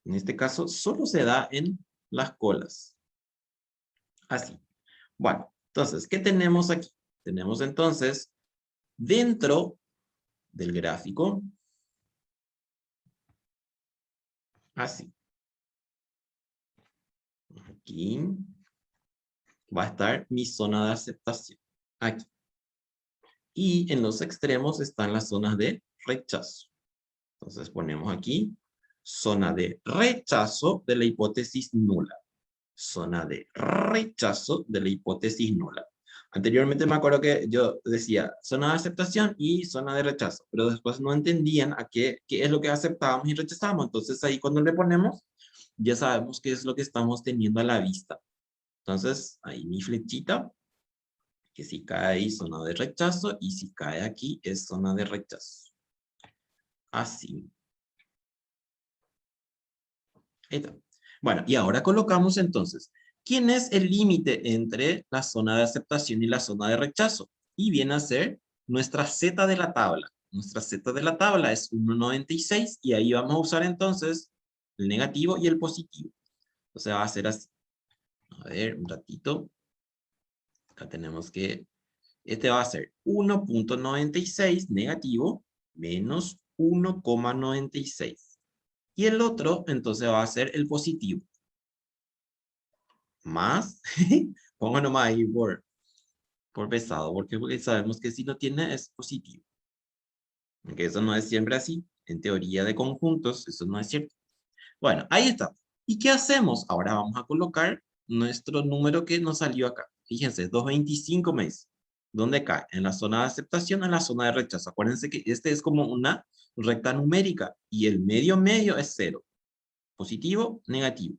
Speaker 1: En este caso, solo se da en las colas. Así. Bueno, entonces, ¿qué tenemos aquí? Tenemos entonces, dentro del gráfico, así. Aquí va a estar mi zona de aceptación. Aquí. Y en los extremos están las zonas de rechazo. Entonces ponemos aquí zona de rechazo de la hipótesis nula. Zona de rechazo de la hipótesis nula. Anteriormente me acuerdo que yo decía zona de aceptación y zona de rechazo, pero después no entendían a qué es lo que aceptábamos y rechazábamos. Entonces ahí cuando le ponemos, ya sabemos qué es lo que estamos teniendo a la vista. Entonces ahí mi flechita, que si cae ahí zona de rechazo y si cae aquí es zona de rechazo. Así. Ahí está. Bueno, y ahora colocamos entonces, ¿quién es el límite entre la zona de aceptación y la zona de rechazo? Y viene a ser nuestra Z de la tabla. Nuestra Z de la tabla es 1,96 y ahí vamos a usar entonces el negativo y el positivo. O sea, va a ser así. A ver, un ratito. Acá tenemos que, este va a ser 1,96 negativo menos 1,96. Y el otro entonces va a ser el positivo. Más, pongo nomás ahí por pesado, porque sabemos que si no tiene es positivo. Aunque eso no es siempre así. En teoría de conjuntos, eso no es cierto. Bueno, ahí está. ¿Y qué hacemos? Ahora vamos a colocar nuestro número que nos salió acá. Fíjense, 225 me dice. ¿Dónde cae? En la zona de aceptación o en la zona de rechazo. Acuérdense que este es como una recta numérica y el medio es 0. Positivo, negativo.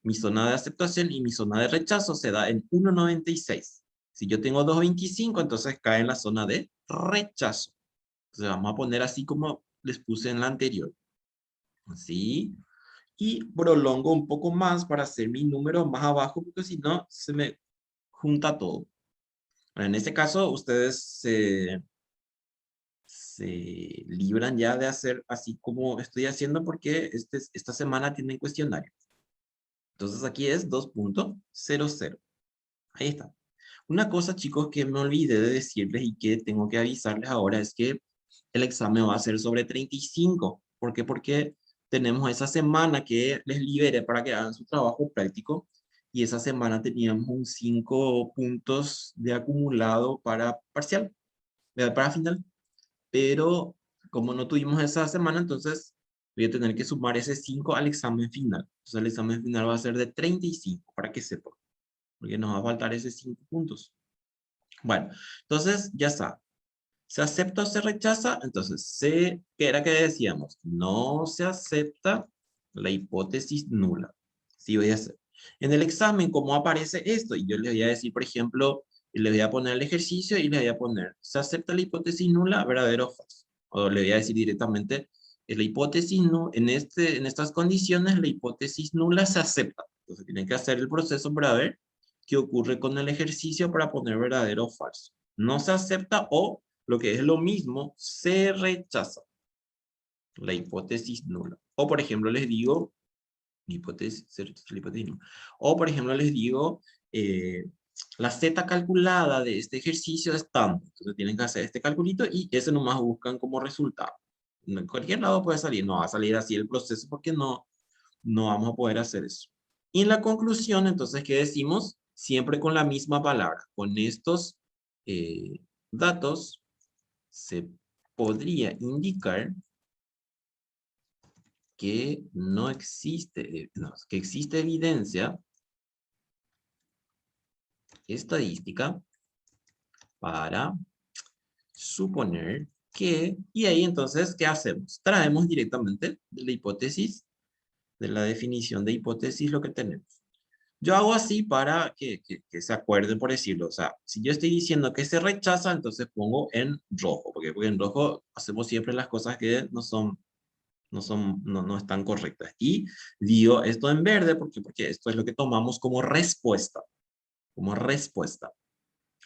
Speaker 1: Mi zona de aceptación y mi zona de rechazo se da en 1,96. Si yo tengo 2,25, entonces cae en la zona de rechazo. Entonces vamos a poner así como les puse en la anterior. Así. Y prolongo un poco más para hacer mi número más abajo, porque si no, se me junta todo. Bueno, en este caso, ustedes se libran ya de hacer así como estoy haciendo, porque esta semana tienen cuestionario. Entonces aquí es 2,00. Ahí está. Una cosa, chicos, que me olvidé de decirles y que tengo que avisarles ahora es que el examen va a ser sobre 35. ¿Por qué? Porque tenemos esa semana que les liberé para que hagan su trabajo práctico y esa semana teníamos un 5 puntos de acumulado para parcial, para final. Pero como no tuvimos esa semana, entonces voy a tener que sumar ese 5 al examen final. Entonces el examen final va a ser de 35, para que sepan, porque nos va a faltar ese 5 puntos. Bueno, entonces ya está. ¿Se acepta o se rechaza? Entonces, ¿qué era que decíamos? No se acepta la hipótesis nula. Sí voy a hacer. En el examen, ¿cómo aparece esto? Y yo les voy a decir, por ejemplo, le voy a poner el ejercicio y le voy a poner, ¿se acepta la hipótesis nula, verdadero o falso? O le voy a decir directamente, la hipótesis no, en estas condiciones, la hipótesis nula se acepta. Entonces, tienen que hacer el proceso para ver qué ocurre con el ejercicio para poner verdadero o falso. No se acepta o lo que es lo mismo, se rechaza la hipótesis nula. O por ejemplo les digo, se rechaza la hipótesis nula. O por ejemplo les digo, la z calculada de este ejercicio es tanto. Entonces tienen que hacer este calculito y ese nomás buscan como resultado. En cualquier lado puede salir, no va a salir así el proceso porque no vamos a poder hacer eso. Y en la conclusión, entonces, ¿qué decimos? Siempre con la misma palabra. Con estos datos se podría indicar que no existe, que existe evidencia estadística para suponer que, y ahí entonces, ¿qué hacemos? Traemos directamente de la hipótesis, de la definición de hipótesis, lo que tenemos. Yo hago así para que se acuerden, por decirlo. O sea, si yo estoy diciendo que se rechaza, entonces pongo en rojo, porque en rojo hacemos siempre las cosas que no están correctas. Y digo esto en verde porque esto es lo que tomamos como respuesta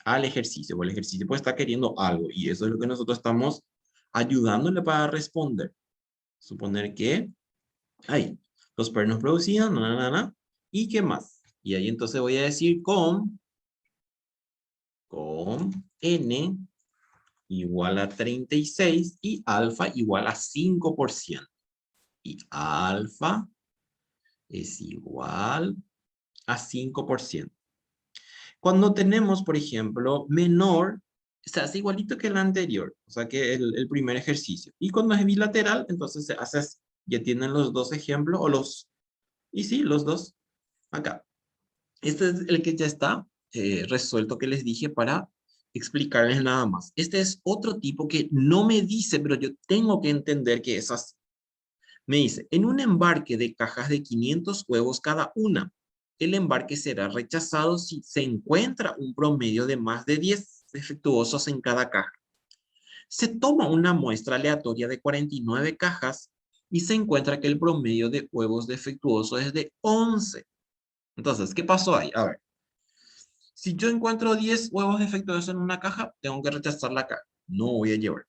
Speaker 1: al ejercicio. O el ejercicio pues está queriendo algo y eso es lo que nosotros estamos ayudándole para responder. Suponer que hay los pernos producidos, ¿y qué más? Y ahí entonces voy a decir con n igual a 36 y alfa igual a 5%. Y alfa es igual a 5%. Cuando tenemos, por ejemplo, menor, se hace igualito que el anterior, o sea que el primer ejercicio. Y cuando es bilateral, entonces se hace así. Ya tienen los dos ejemplos, y sí, los dos, acá. Este es el que ya está resuelto que les dije para explicarles nada más. Este es otro tipo que no me dice, pero yo tengo que entender que es así. Me dice, en un embarque de cajas de 500 huevos cada una, el embarque será rechazado si se encuentra un promedio de más de 10 defectuosos en cada caja. Se toma una muestra aleatoria de 49 cajas y se encuentra que el promedio de huevos defectuosos es de 11. Entonces, ¿qué pasó ahí? A ver, si yo encuentro 10 huevos defectuosos en una caja, tengo que rechazar la caja. No voy a llevar.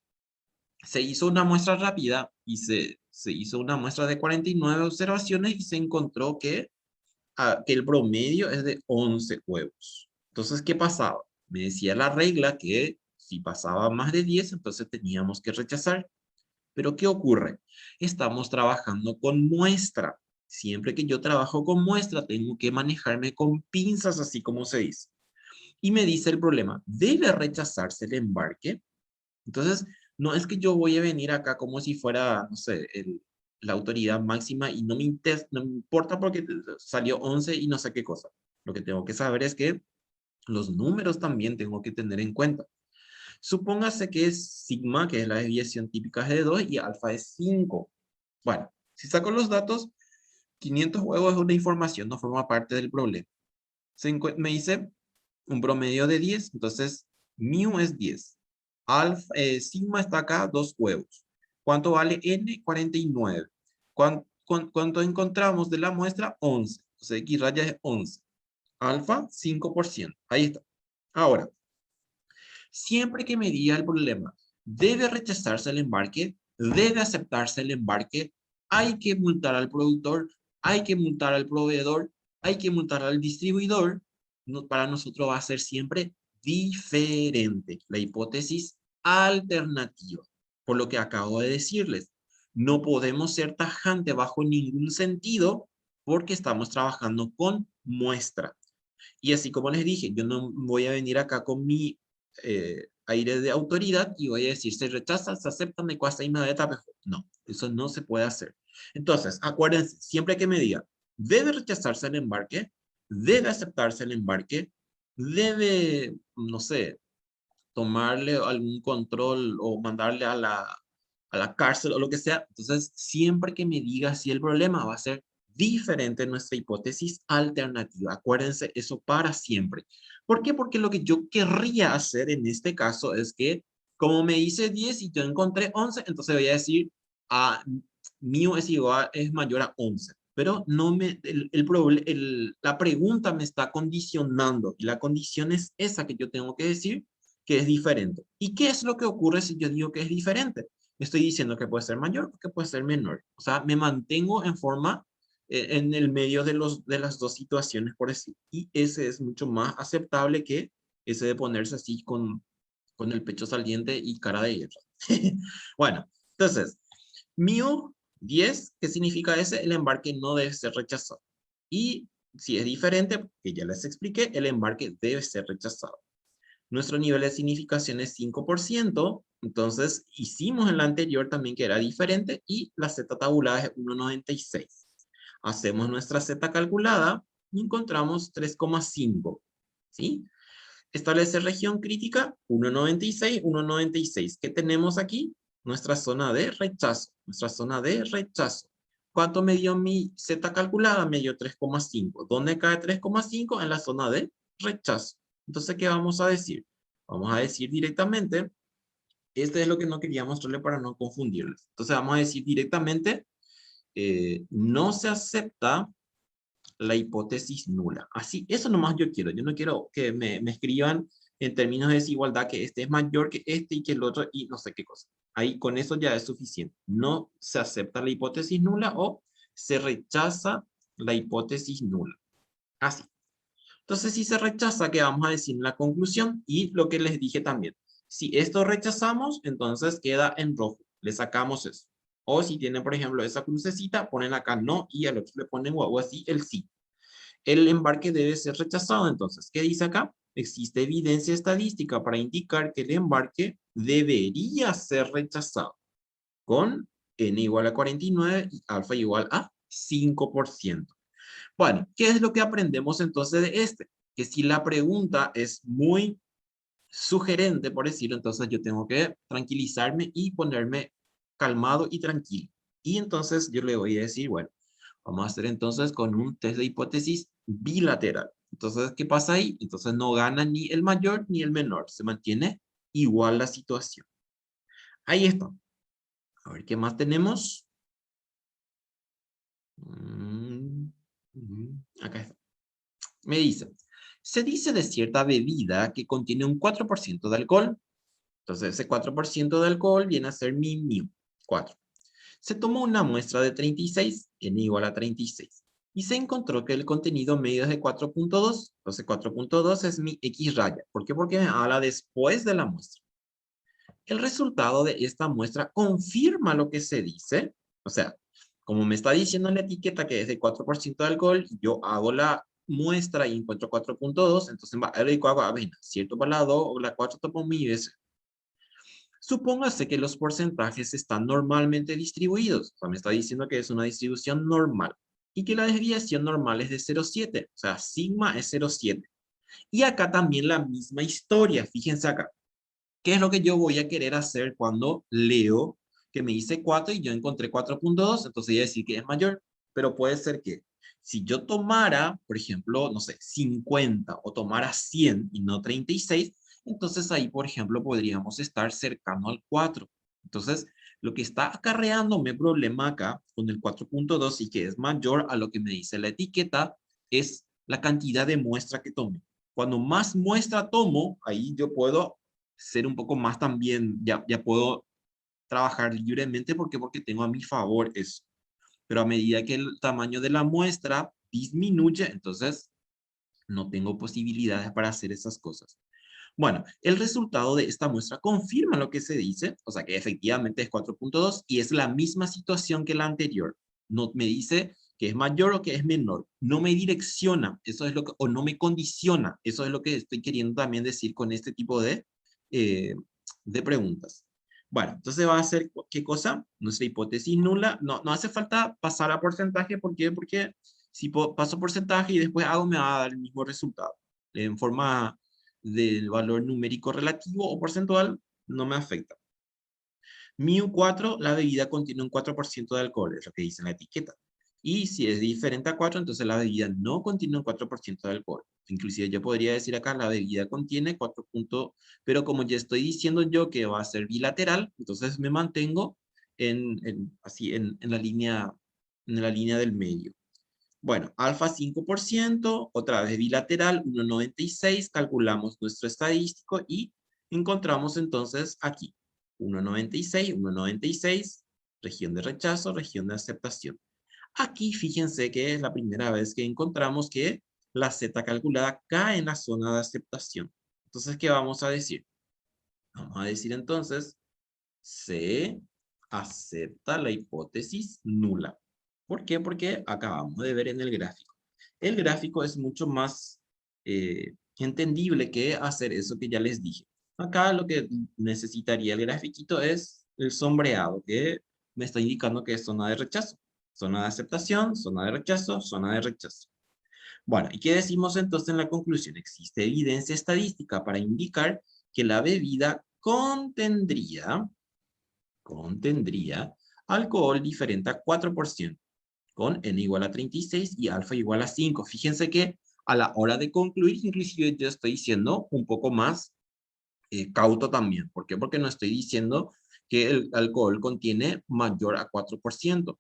Speaker 1: Se hizo una muestra rápida y se hizo una muestra de 49 observaciones y se encontró que el promedio es de 11 huevos. Entonces, ¿qué pasaba? Me decía la regla que si pasaba más de 10, entonces teníamos que rechazar. Pero ¿qué ocurre? Estamos trabajando con muestra. Siempre que yo trabajo con muestra, tengo que manejarme con pinzas, así como se dice. Y me dice el problema, ¿debe rechazarse el embarque? Entonces, no es que yo voy a venir acá como si fuera, no sé, la autoridad máxima y no me importa porque salió 11 y no sé qué cosa. Lo que tengo que saber es que los números también tengo que tener en cuenta. Supóngase que es sigma, que es la desviación típica, es de 2 y alfa es 5. Bueno, si saco los datos, 500 huevos es una información, no forma parte del problema. Me dice un promedio de 10, entonces mu es 10. Sigma está acá, 2 huevos. ¿Cuánto vale n? 49. ¿Cuánto encontramos de la muestra? 11. Entonces x raya es 11. Alfa, 5%. Ahí está. Ahora, siempre que me diga el problema, debe rechazarse el embarque, debe aceptarse el embarque, hay que multar al productor, hay que multar al proveedor, hay que multar al distribuidor. Para nosotros va a ser siempre diferente. La hipótesis alternativa. Por lo que acabo de decirles, no podemos ser tajante bajo ningún sentido porque estamos trabajando con muestra. Y así como les dije, yo no voy a venir acá con mi aire de autoridad y voy a decir, se rechaza, se acepta, me cuesta inmediata mejor. No, eso no se puede hacer. Entonces, acuérdense, siempre que me diga, debe rechazarse el embarque, debe aceptarse el embarque, debe, no sé, tomarle algún control o mandarle a la cárcel o lo que sea. Entonces, siempre que me diga si el problema va a ser diferente en nuestra hipótesis alternativa. Acuérdense eso para siempre. ¿Por qué? Porque lo que yo querría hacer en este caso es que, como me dice 10 y yo encontré 11, entonces voy a decir, ah, mío es igual, es mayor a 11. Pero no me, la pregunta me está condicionando y la condición es esa que yo tengo que decir que es diferente. ¿Y qué es lo que ocurre si yo digo que es diferente? Estoy diciendo que puede ser mayor o que puede ser menor. O sea, me mantengo en forma, en el medio de las dos situaciones, por decir. Y ese es mucho más aceptable que ese de ponerse así con el pecho saliente y cara de hierro. Bueno, entonces, mío 10, ¿qué significa ese? El embarque no debe ser rechazado. Y si es diferente, que ya les expliqué, el embarque debe ser rechazado. Nuestro nivel de significación es 5%, entonces hicimos en la anterior también que era diferente y la Z tabulada es 1,96. Hacemos nuestra Z calculada y encontramos 3,5. ¿Sí? Establecer región crítica 1,96, 1,96. ¿Qué tenemos aquí? Nuestra zona de rechazo. Nuestra zona de rechazo. ¿Cuánto me dio mi Z calculada? Me dio 3,5. ¿Dónde cae 3,5? En la zona de rechazo. Entonces, ¿qué vamos a decir? Vamos a decir directamente, este es lo que no quería mostrarle para no confundirles. Entonces, vamos a decir directamente, no se acepta la hipótesis nula. Así, eso nomás yo quiero. Yo no quiero que me escriban en términos de desigualdad que este es mayor que este y que el otro y no sé qué cosa. Ahí con eso ya es suficiente. No se acepta la hipótesis nula o se rechaza la hipótesis nula. Así. Entonces, si se rechaza, ¿qué vamos a decir en la conclusión? Y lo que les dije también. Si esto rechazamos, entonces queda en rojo. Le sacamos eso. O si tienen, por ejemplo, esa crucecita, ponen acá no y al otro le ponen o así el sí. El embarque debe ser rechazado. Entonces, ¿qué dice acá? Existe evidencia estadística para indicar que el embarque debería ser rechazado con n igual a 49 y alfa igual a 5%. Bueno, ¿qué es lo que aprendemos entonces de este? Que si la pregunta es muy sugerente, por decirlo, entonces yo tengo que tranquilizarme y ponerme calmado y tranquilo. Y entonces yo le voy a decir, bueno, vamos a hacer entonces con un test de hipótesis bilateral. Entonces, ¿qué pasa ahí? Entonces no gana ni el mayor ni el menor. Se mantiene igual la situación. Ahí está. A ver, ¿qué más tenemos? Acá está. Me dice, se dice de cierta bebida que contiene un 4% de alcohol. Entonces, ese 4% de alcohol viene a ser mi mu, 4. Se tomó una muestra de 36, n igual a 36, y se encontró que el contenido medio es de 4,2. Entonces, 4,2 es mi X raya. ¿Por qué? Porque me habla después de la muestra. El resultado de esta muestra confirma lo que se dice. O sea, como me está diciendo en la etiqueta que es de 4% de alcohol, yo hago la muestra y encuentro 4,2, entonces va, cierto para la 2 o la 4 topo mi veces. Supóngase que los porcentajes están normalmente distribuidos. O sea, me está diciendo que es una distribución normal y que la desviación normal es de 0,7. O sea, sigma es 0,7. Y acá también la misma historia. Fíjense acá. ¿Qué es lo que yo voy a querer hacer cuando leo que me dice 4 y yo encontré 4.2? Entonces voy a decir que es mayor, pero puede ser que si yo tomara, por ejemplo, no sé, 50 o tomara 100 y no 36, entonces ahí, por ejemplo, podríamos estar cercano al 4. Entonces, lo que está acarreándome problema acá con el 4.2 y que es mayor a lo que me dice la etiqueta es la cantidad de muestra que tomé. Cuando más muestra tomo, ahí yo puedo ser un poco más también, ya puedo trabajar libremente porque tengo a mi favor eso. Pero a medida que el tamaño de la muestra disminuye, entonces no tengo posibilidades para hacer esas cosas. Bueno, el resultado de esta muestra confirma lo que se dice, o sea que efectivamente es 4.2 y es la misma situación que la anterior. No me dice que es mayor o que es menor. No me direcciona, eso es lo que, o no me condiciona. Eso es lo que estoy queriendo también decir con este tipo eh, de preguntas. Bueno, entonces va a ser, ¿qué cosa? Nuestra hipótesis nula. No hace falta pasar a porcentaje. ¿Por qué? Porque si paso porcentaje y después hago, me va a dar el mismo resultado. En forma del valor numérico relativo o porcentual, no me afecta. Mu4, la bebida contiene un 4% de alcohol, es lo que dice en la etiqueta. Y si es diferente a 4, entonces la bebida no contiene un 4% de alcohol. Inclusive yo podría decir acá, la bebida contiene 4 puntos, pero como ya estoy diciendo yo que va a ser bilateral, entonces me mantengo así en la línea del medio. Bueno, alfa 5%, otra vez bilateral, 1,96, calculamos nuestro estadístico y encontramos entonces aquí 1,96, 1,96, región de rechazo, región de aceptación. Aquí fíjense que es la primera vez que encontramos que la Z calculada cae en la zona de aceptación. Entonces, ¿qué vamos a decir? Vamos a decir entonces, se acepta la hipótesis nula. ¿Por qué? Porque acabamos de ver en el gráfico. El gráfico es mucho más entendible que hacer eso que ya les dije. Acá lo que necesitaría el grafiquito es el sombreado, que me está indicando que es zona de rechazo. Zona de aceptación, zona de rechazo, zona de rechazo. Bueno, ¿y qué decimos entonces en la conclusión? Existe evidencia estadística para indicar que la bebida contendría alcohol diferente a 4%, con N igual a 36 y alfa igual a 5. Fíjense que a la hora de concluir, inclusive yo estoy siendo un poco más cauto también. ¿Por qué? Porque no estoy diciendo que el alcohol contiene mayor a 4%.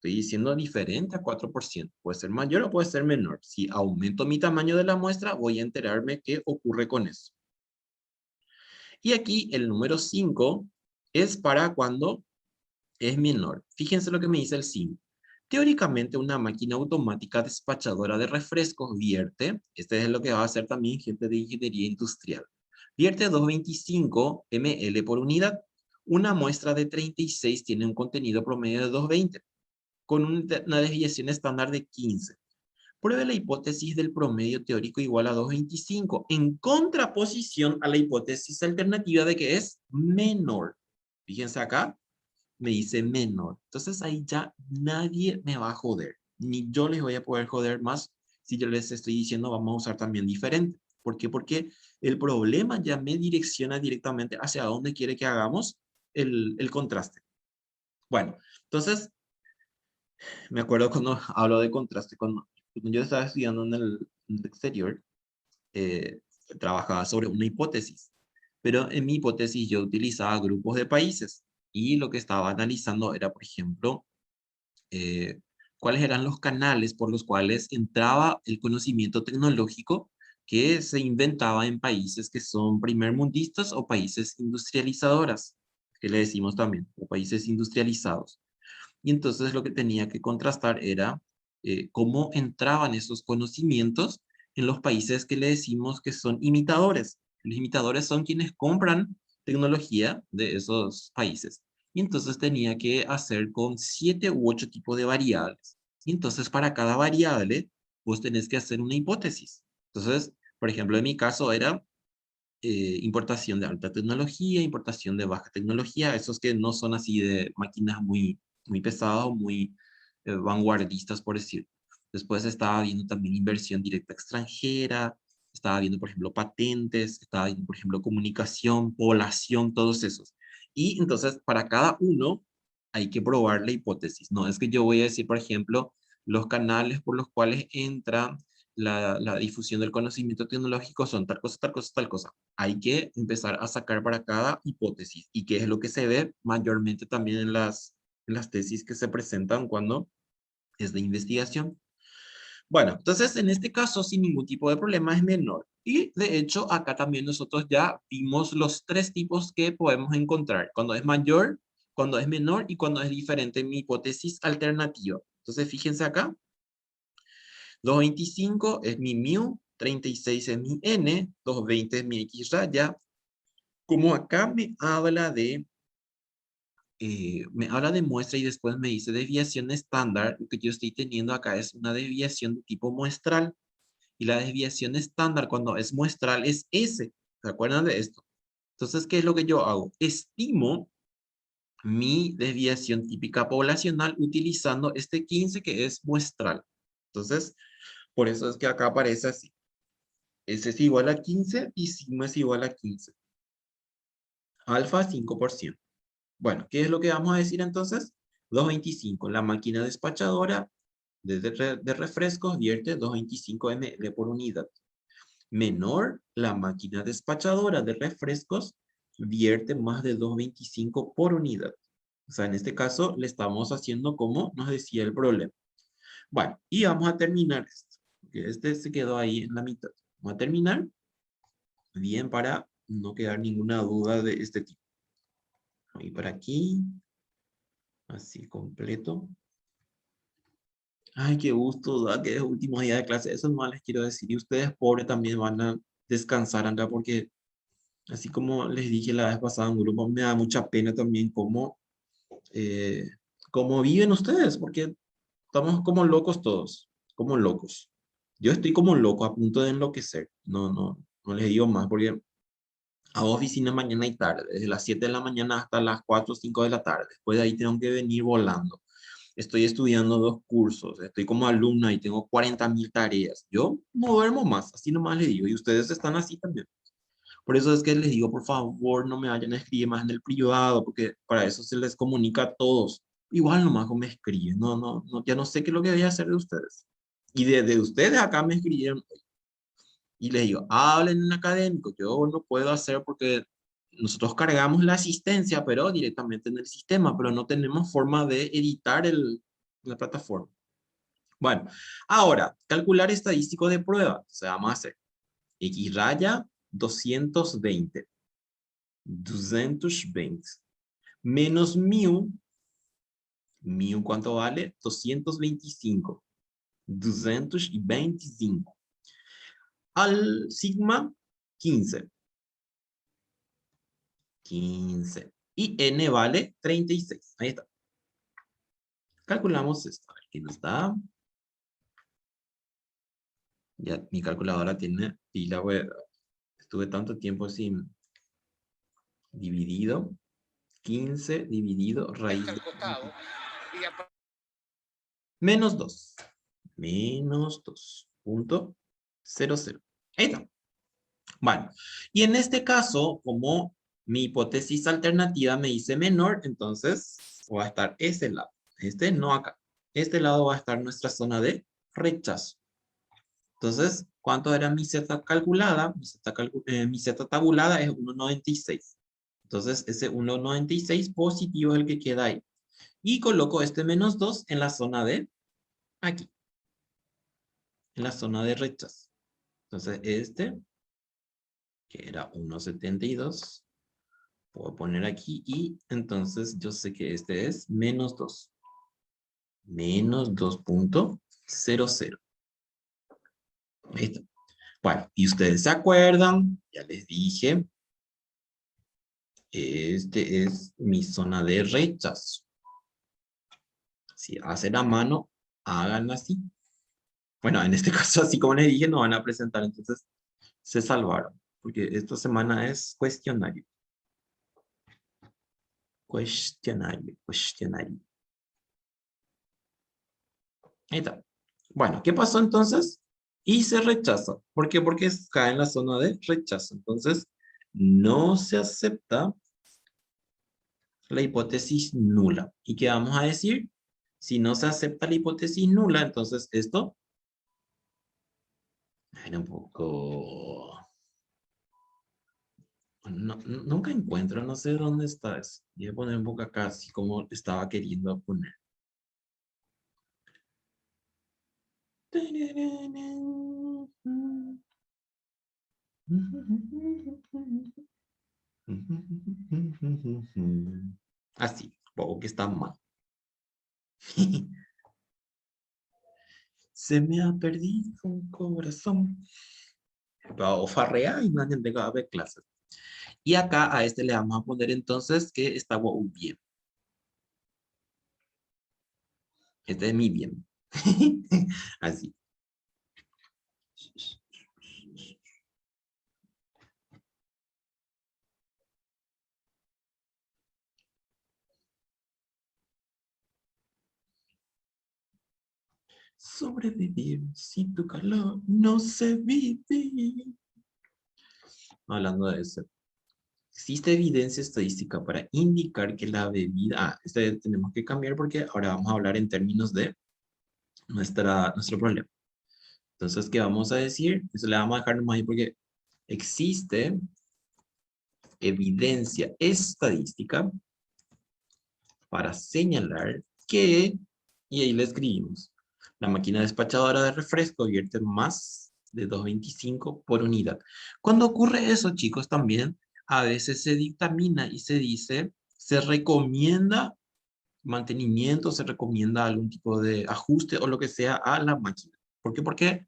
Speaker 1: Estoy diciendo diferente a 4%. Puede ser mayor o puede ser menor. Si aumento mi tamaño de la muestra, voy a enterarme qué ocurre con eso. Y aquí el número 5 es para cuando es menor. Fíjense lo que me dice el 5. Teóricamente, una máquina automática despachadora de refrescos vierte, este es lo que va a hacer también gente de ingeniería industrial, vierte 225 ml por unidad. Una muestra de 36 tiene un contenido promedio de 220, con una desviación estándar de 15. Pruebe la hipótesis del promedio teórico igual a 225, en contraposición a la hipótesis alternativa de que es menor. Fíjense acá, me dice menor. Entonces ahí ya nadie me va a joder. Ni yo les voy a poder joder más si yo les estoy diciendo vamos a usar también diferente. ¿Por qué? Porque el problema ya me direcciona directamente hacia dónde quiere que hagamos el contraste. Bueno, entonces me acuerdo cuando hablo de contraste, cuando yo estaba estudiando en el exterior, eh, trabajaba sobre una hipótesis, pero en mi hipótesis yo utilizaba grupos de países y lo que estaba analizando era, por ejemplo, eh, cuáles eran los canales por los cuales entraba el conocimiento tecnológico que se inventaba en países que son primermundistas o países industrializadoras, que le decimos también, o países industrializados. Y entonces lo que tenía que contrastar era cómo entraban esos conocimientos en los países que le decimos que son imitadores. Los imitadores son quienes compran tecnología de esos países. Y entonces tenía que hacer con 7 u 8 tipos de variables. Y entonces para cada variable, vos tenés que hacer una hipótesis. Entonces, por ejemplo, en mi caso era importación de alta tecnología, importación de baja tecnología, esos que no son así de máquinas muy pesadas o muy vanguardistas, por decir. Después estaba viendo también inversión directa extranjera, estaba viendo, por ejemplo, patentes, estaba viendo, por ejemplo, comunicación, población, todos esos. Y entonces, para cada uno hay que probar la hipótesis. No es que yo voy a decir, por ejemplo, los canales por los cuales entra la difusión del conocimiento tecnológico son tal cosa, tal cosa, tal cosa. Hay que empezar a sacar para cada hipótesis y qué es lo que se ve mayormente también en las tesis que se presentan cuando es de investigación. Bueno, entonces en este caso, sin ningún tipo de problema, es menor. Y de hecho, acá también nosotros ya vimos los tres tipos que podemos encontrar. Cuando es mayor, cuando es menor y cuando es diferente en mi hipótesis alternativa. Entonces, fíjense acá, 225 es mi mu, 36 es mi n, 220 es mi x raya. Como acá me habla de muestra y después me dice desviación estándar, lo que yo estoy teniendo acá es una desviación de tipo muestral. Y la desviación estándar cuando es muestral es S. ¿Se acuerdan de esto? Entonces, ¿qué es lo que yo hago? Estimo mi desviación típica poblacional utilizando este 15 que es muestral. Entonces, por eso es que acá aparece así. S es igual a 15 y sigma es igual a 15. Alfa 5%. Bueno, ¿qué es lo que vamos a decir entonces? 225. La máquina despachadora de refrescos vierte 225 ml por unidad. Menor, la máquina despachadora de refrescos vierte más de 2.25 por unidad. O sea, en este caso le estamos haciendo como nos decía el problema. Bueno, y vamos a terminar esto. Porque este se quedó ahí en la mitad. Vamos a terminar bien para no quedar ninguna duda de este tipo. Voy por aquí. Así completo. Ay, qué gusto, da que es último día de clase. Eso no les quiero decir. Y ustedes, pobres, también van a descansar acá porque así como les dije la vez pasada en un grupo, me da mucha pena también eh, cómo viven ustedes, porque estamos como locos todos, como locos. Yo estoy como loco, a punto de enloquecer. No les digo más, porque hago oficina mañana y tarde, desde las 7 de la mañana hasta las 4 o 5 de la tarde. Después de ahí tengo que venir volando. Estoy estudiando 2 cursos, estoy como alumna y tengo 40.000 tareas. Yo no duermo más, así nomás les digo, y ustedes están así también. Por eso es que les digo, por favor, no me vayan a escribir más en el privado, porque para eso se les comunica a todos. Igual nomás me escriben, ya no sé qué es lo que voy a hacer de ustedes. Y de ustedes acá me escribieron y les digo, hablen en académico, yo no puedo hacer porque nosotros cargamos la asistencia, pero directamente en el sistema, pero no tenemos forma de editar la plataforma. Bueno, ahora, calcular estadístico de prueba. O sea, vamos a hacer X raya 220. 220 menos mu, mu ¿cuánto vale? 225. 225. Al sigma, 15. 15. Y n vale 36. Ahí está. Calculamos esto. A ver qué nos da. Ya mi calculadora tiene pila, web. Estuve tanto tiempo sin dividido. 15 dividido raíz de menos 2. Menos 2.00. Ahí está. Bueno, y en este caso, como mi hipótesis alternativa me dice menor, entonces va a estar ese lado. Este no acá. Este lado va a estar nuestra zona de rechazo. Entonces, ¿cuánto era mi Z calculada? Mi Z tabulada es 1,96. Entonces, ese 1,96 positivo es el que queda ahí. Y coloco este menos 2 en la zona de aquí. En la zona de rechazo. Entonces, este, que era 1,72, puedo poner aquí y entonces yo sé que este es menos 2. Menos 2.00. Ahí está. Bueno, y ustedes se acuerdan, ya les dije, este es mi zona de rechazo. Si hacen a mano, háganlo así. Bueno, en este caso, así como les dije, no van a presentar, entonces se salvaron, porque esta semana es cuestionario. Cuestionario, cuestionario. Ahí está. Bueno, ¿qué pasó entonces? y se rechaza. ¿Por qué? Porque cae en la zona de rechazo. Entonces, no se acepta la hipótesis nula. ¿Y qué vamos a decir? Si no se acepta la hipótesis nula, entonces esto era un poco... nunca encuentro, no sé dónde está eso. Voy a poner un poco acá, así como estaba queriendo poner. Así, poco que está mal. Se me ha perdido un corazón. O farrea y nadie tenga a ver clases. Y acá a este le vamos a poner entonces que está bien. Este es mi bien. Así. Sobrevivir sin tu calor no se vive. Hablando de eso. Existe evidencia estadística para indicar que la bebida... este tenemos que cambiar porque ahora vamos a hablar en términos de nuestro problema. Entonces, ¿qué vamos a decir? Eso le vamos a dejar nomás ahí porque existe evidencia estadística para señalar que, y ahí le escribimos, la máquina despachadora de refresco vierte más de 2,25 por unidad. Cuando ocurre eso, chicos, también a veces se dictamina y se dice, se recomienda mantenimiento, se recomienda algún tipo de ajuste o lo que sea a la máquina. ¿Por qué? Porque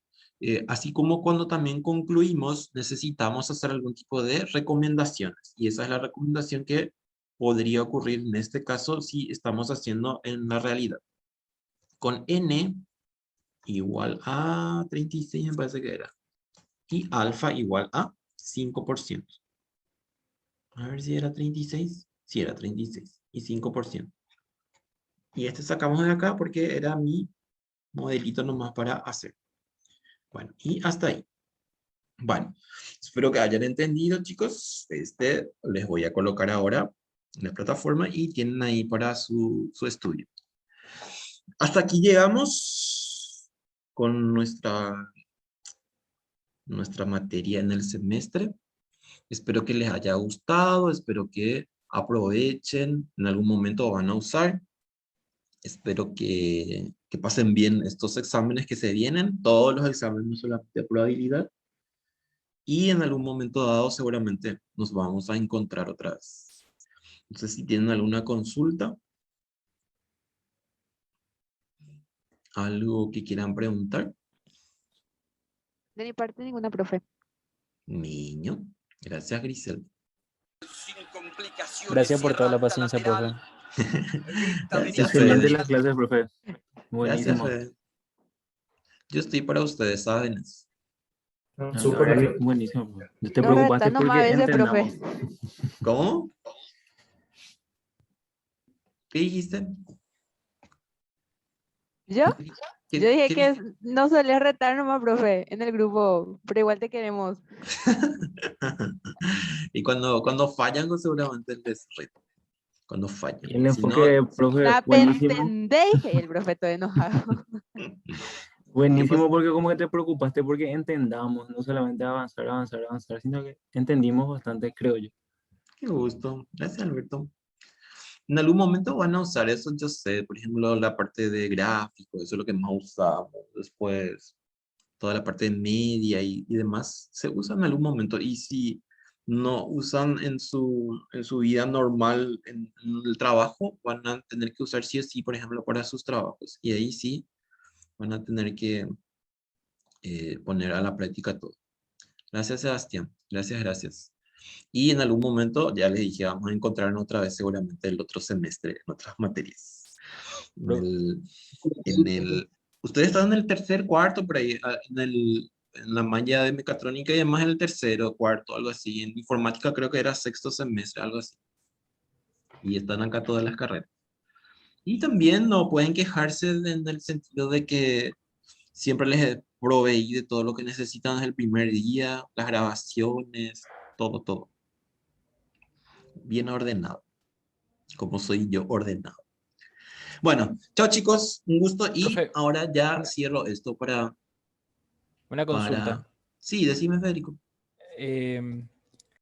Speaker 1: así como cuando también concluimos, necesitamos hacer algún tipo de recomendaciones. Y esa es la recomendación que podría ocurrir en este caso si estamos haciendo en la realidad. Con n igual a 36, me parece que era. Y alfa igual a 5%. A ver si era 36. Sí, era 36. Y 5%. Y este sacamos de acá porque era mi modelito nomás para hacer. Bueno, y hasta ahí. Bueno, espero que hayan entendido, chicos. Les voy a colocar ahora en la plataforma y tienen ahí para su estudio. Hasta aquí llegamos con nuestra materia en el semestre. Espero que les haya gustado, espero que aprovechen, en algún momento van a usar. Espero que pasen bien estos exámenes que se vienen, todos los exámenes, no solamente de probabilidad. Y en algún momento dado seguramente nos vamos a encontrar otra vez. No sé si tienen alguna consulta, algo que quieran preguntar.
Speaker 2: De mi parte, ninguna, profe.
Speaker 1: Niño, gracias Grisel.
Speaker 3: Gracias por toda la paciencia, profe.
Speaker 1: Gracias
Speaker 3: Excelente
Speaker 1: Fede.
Speaker 3: las clases, profe.
Speaker 1: Gracias
Speaker 3: Buenísimo.
Speaker 1: Fede. Yo estoy para ustedes, ¿saben?
Speaker 3: La verdad que buenísimo, profe. No te
Speaker 2: Nos
Speaker 3: preocupaste
Speaker 2: retan nomás a
Speaker 3: porque
Speaker 2: veces, profe.
Speaker 3: entendamos.
Speaker 1: ¿Cómo? ¿Qué dijiste?
Speaker 2: ¿Yo? Yo
Speaker 1: ¿Qué,
Speaker 2: dije
Speaker 1: qué
Speaker 2: que
Speaker 1: dijiste?
Speaker 2: no solías retar nomás, profe, en el grupo, pero igual te queremos.
Speaker 1: Y cuando fallan, pues, seguramente les reto. Cuando fallan.
Speaker 3: Y el
Speaker 1: Si no,
Speaker 3: enfoque, profe,
Speaker 2: ¿Me
Speaker 3: buenísimo.
Speaker 2: entendéis? Y el profe todo enojado.
Speaker 1: ¿qué
Speaker 3: Buenísimo
Speaker 1: pasa?
Speaker 3: porque como que te preocupaste porque entendamos, no solamente avanzar, avanzar, avanzar, sino que entendimos bastante, creo yo.
Speaker 1: Qué gusto. Gracias, Alberto. En algún momento van a usar eso, yo sé, por ejemplo, la parte de gráfico, eso es lo que más usamos. Después, toda la parte de media y demás, se usa en algún momento. Y si no usan en su vida normal, en el trabajo, van a tener que usar sí o sí, por ejemplo, para sus trabajos. Y ahí sí van a tener que poner a la práctica todo. Gracias, Sebastián. Gracias, gracias. Y en algún momento, ya les dije, vamos a encontrarnos otra vez seguramente el otro semestre en otras materias. En
Speaker 3: Profe,
Speaker 1: el, en el, ustedes están en el tercer, cuarto, por ahí, en la malla de mecatrónica y además en el tercero, cuarto, algo así. En informática creo que era sexto semestre, algo así. Y están acá todas las carreras. Y también no pueden quejarse en el sentido de que siempre les proveí de todo lo que necesitan desde el primer día, las grabaciones, todo, todo. Bien ordenado, como soy yo ordenado. Bueno, chao chicos, un gusto y
Speaker 4: Profe,
Speaker 1: ahora ya
Speaker 4: una,
Speaker 1: cierro esto
Speaker 4: una consulta.
Speaker 1: para... Sí, decime Federico.
Speaker 4: Em,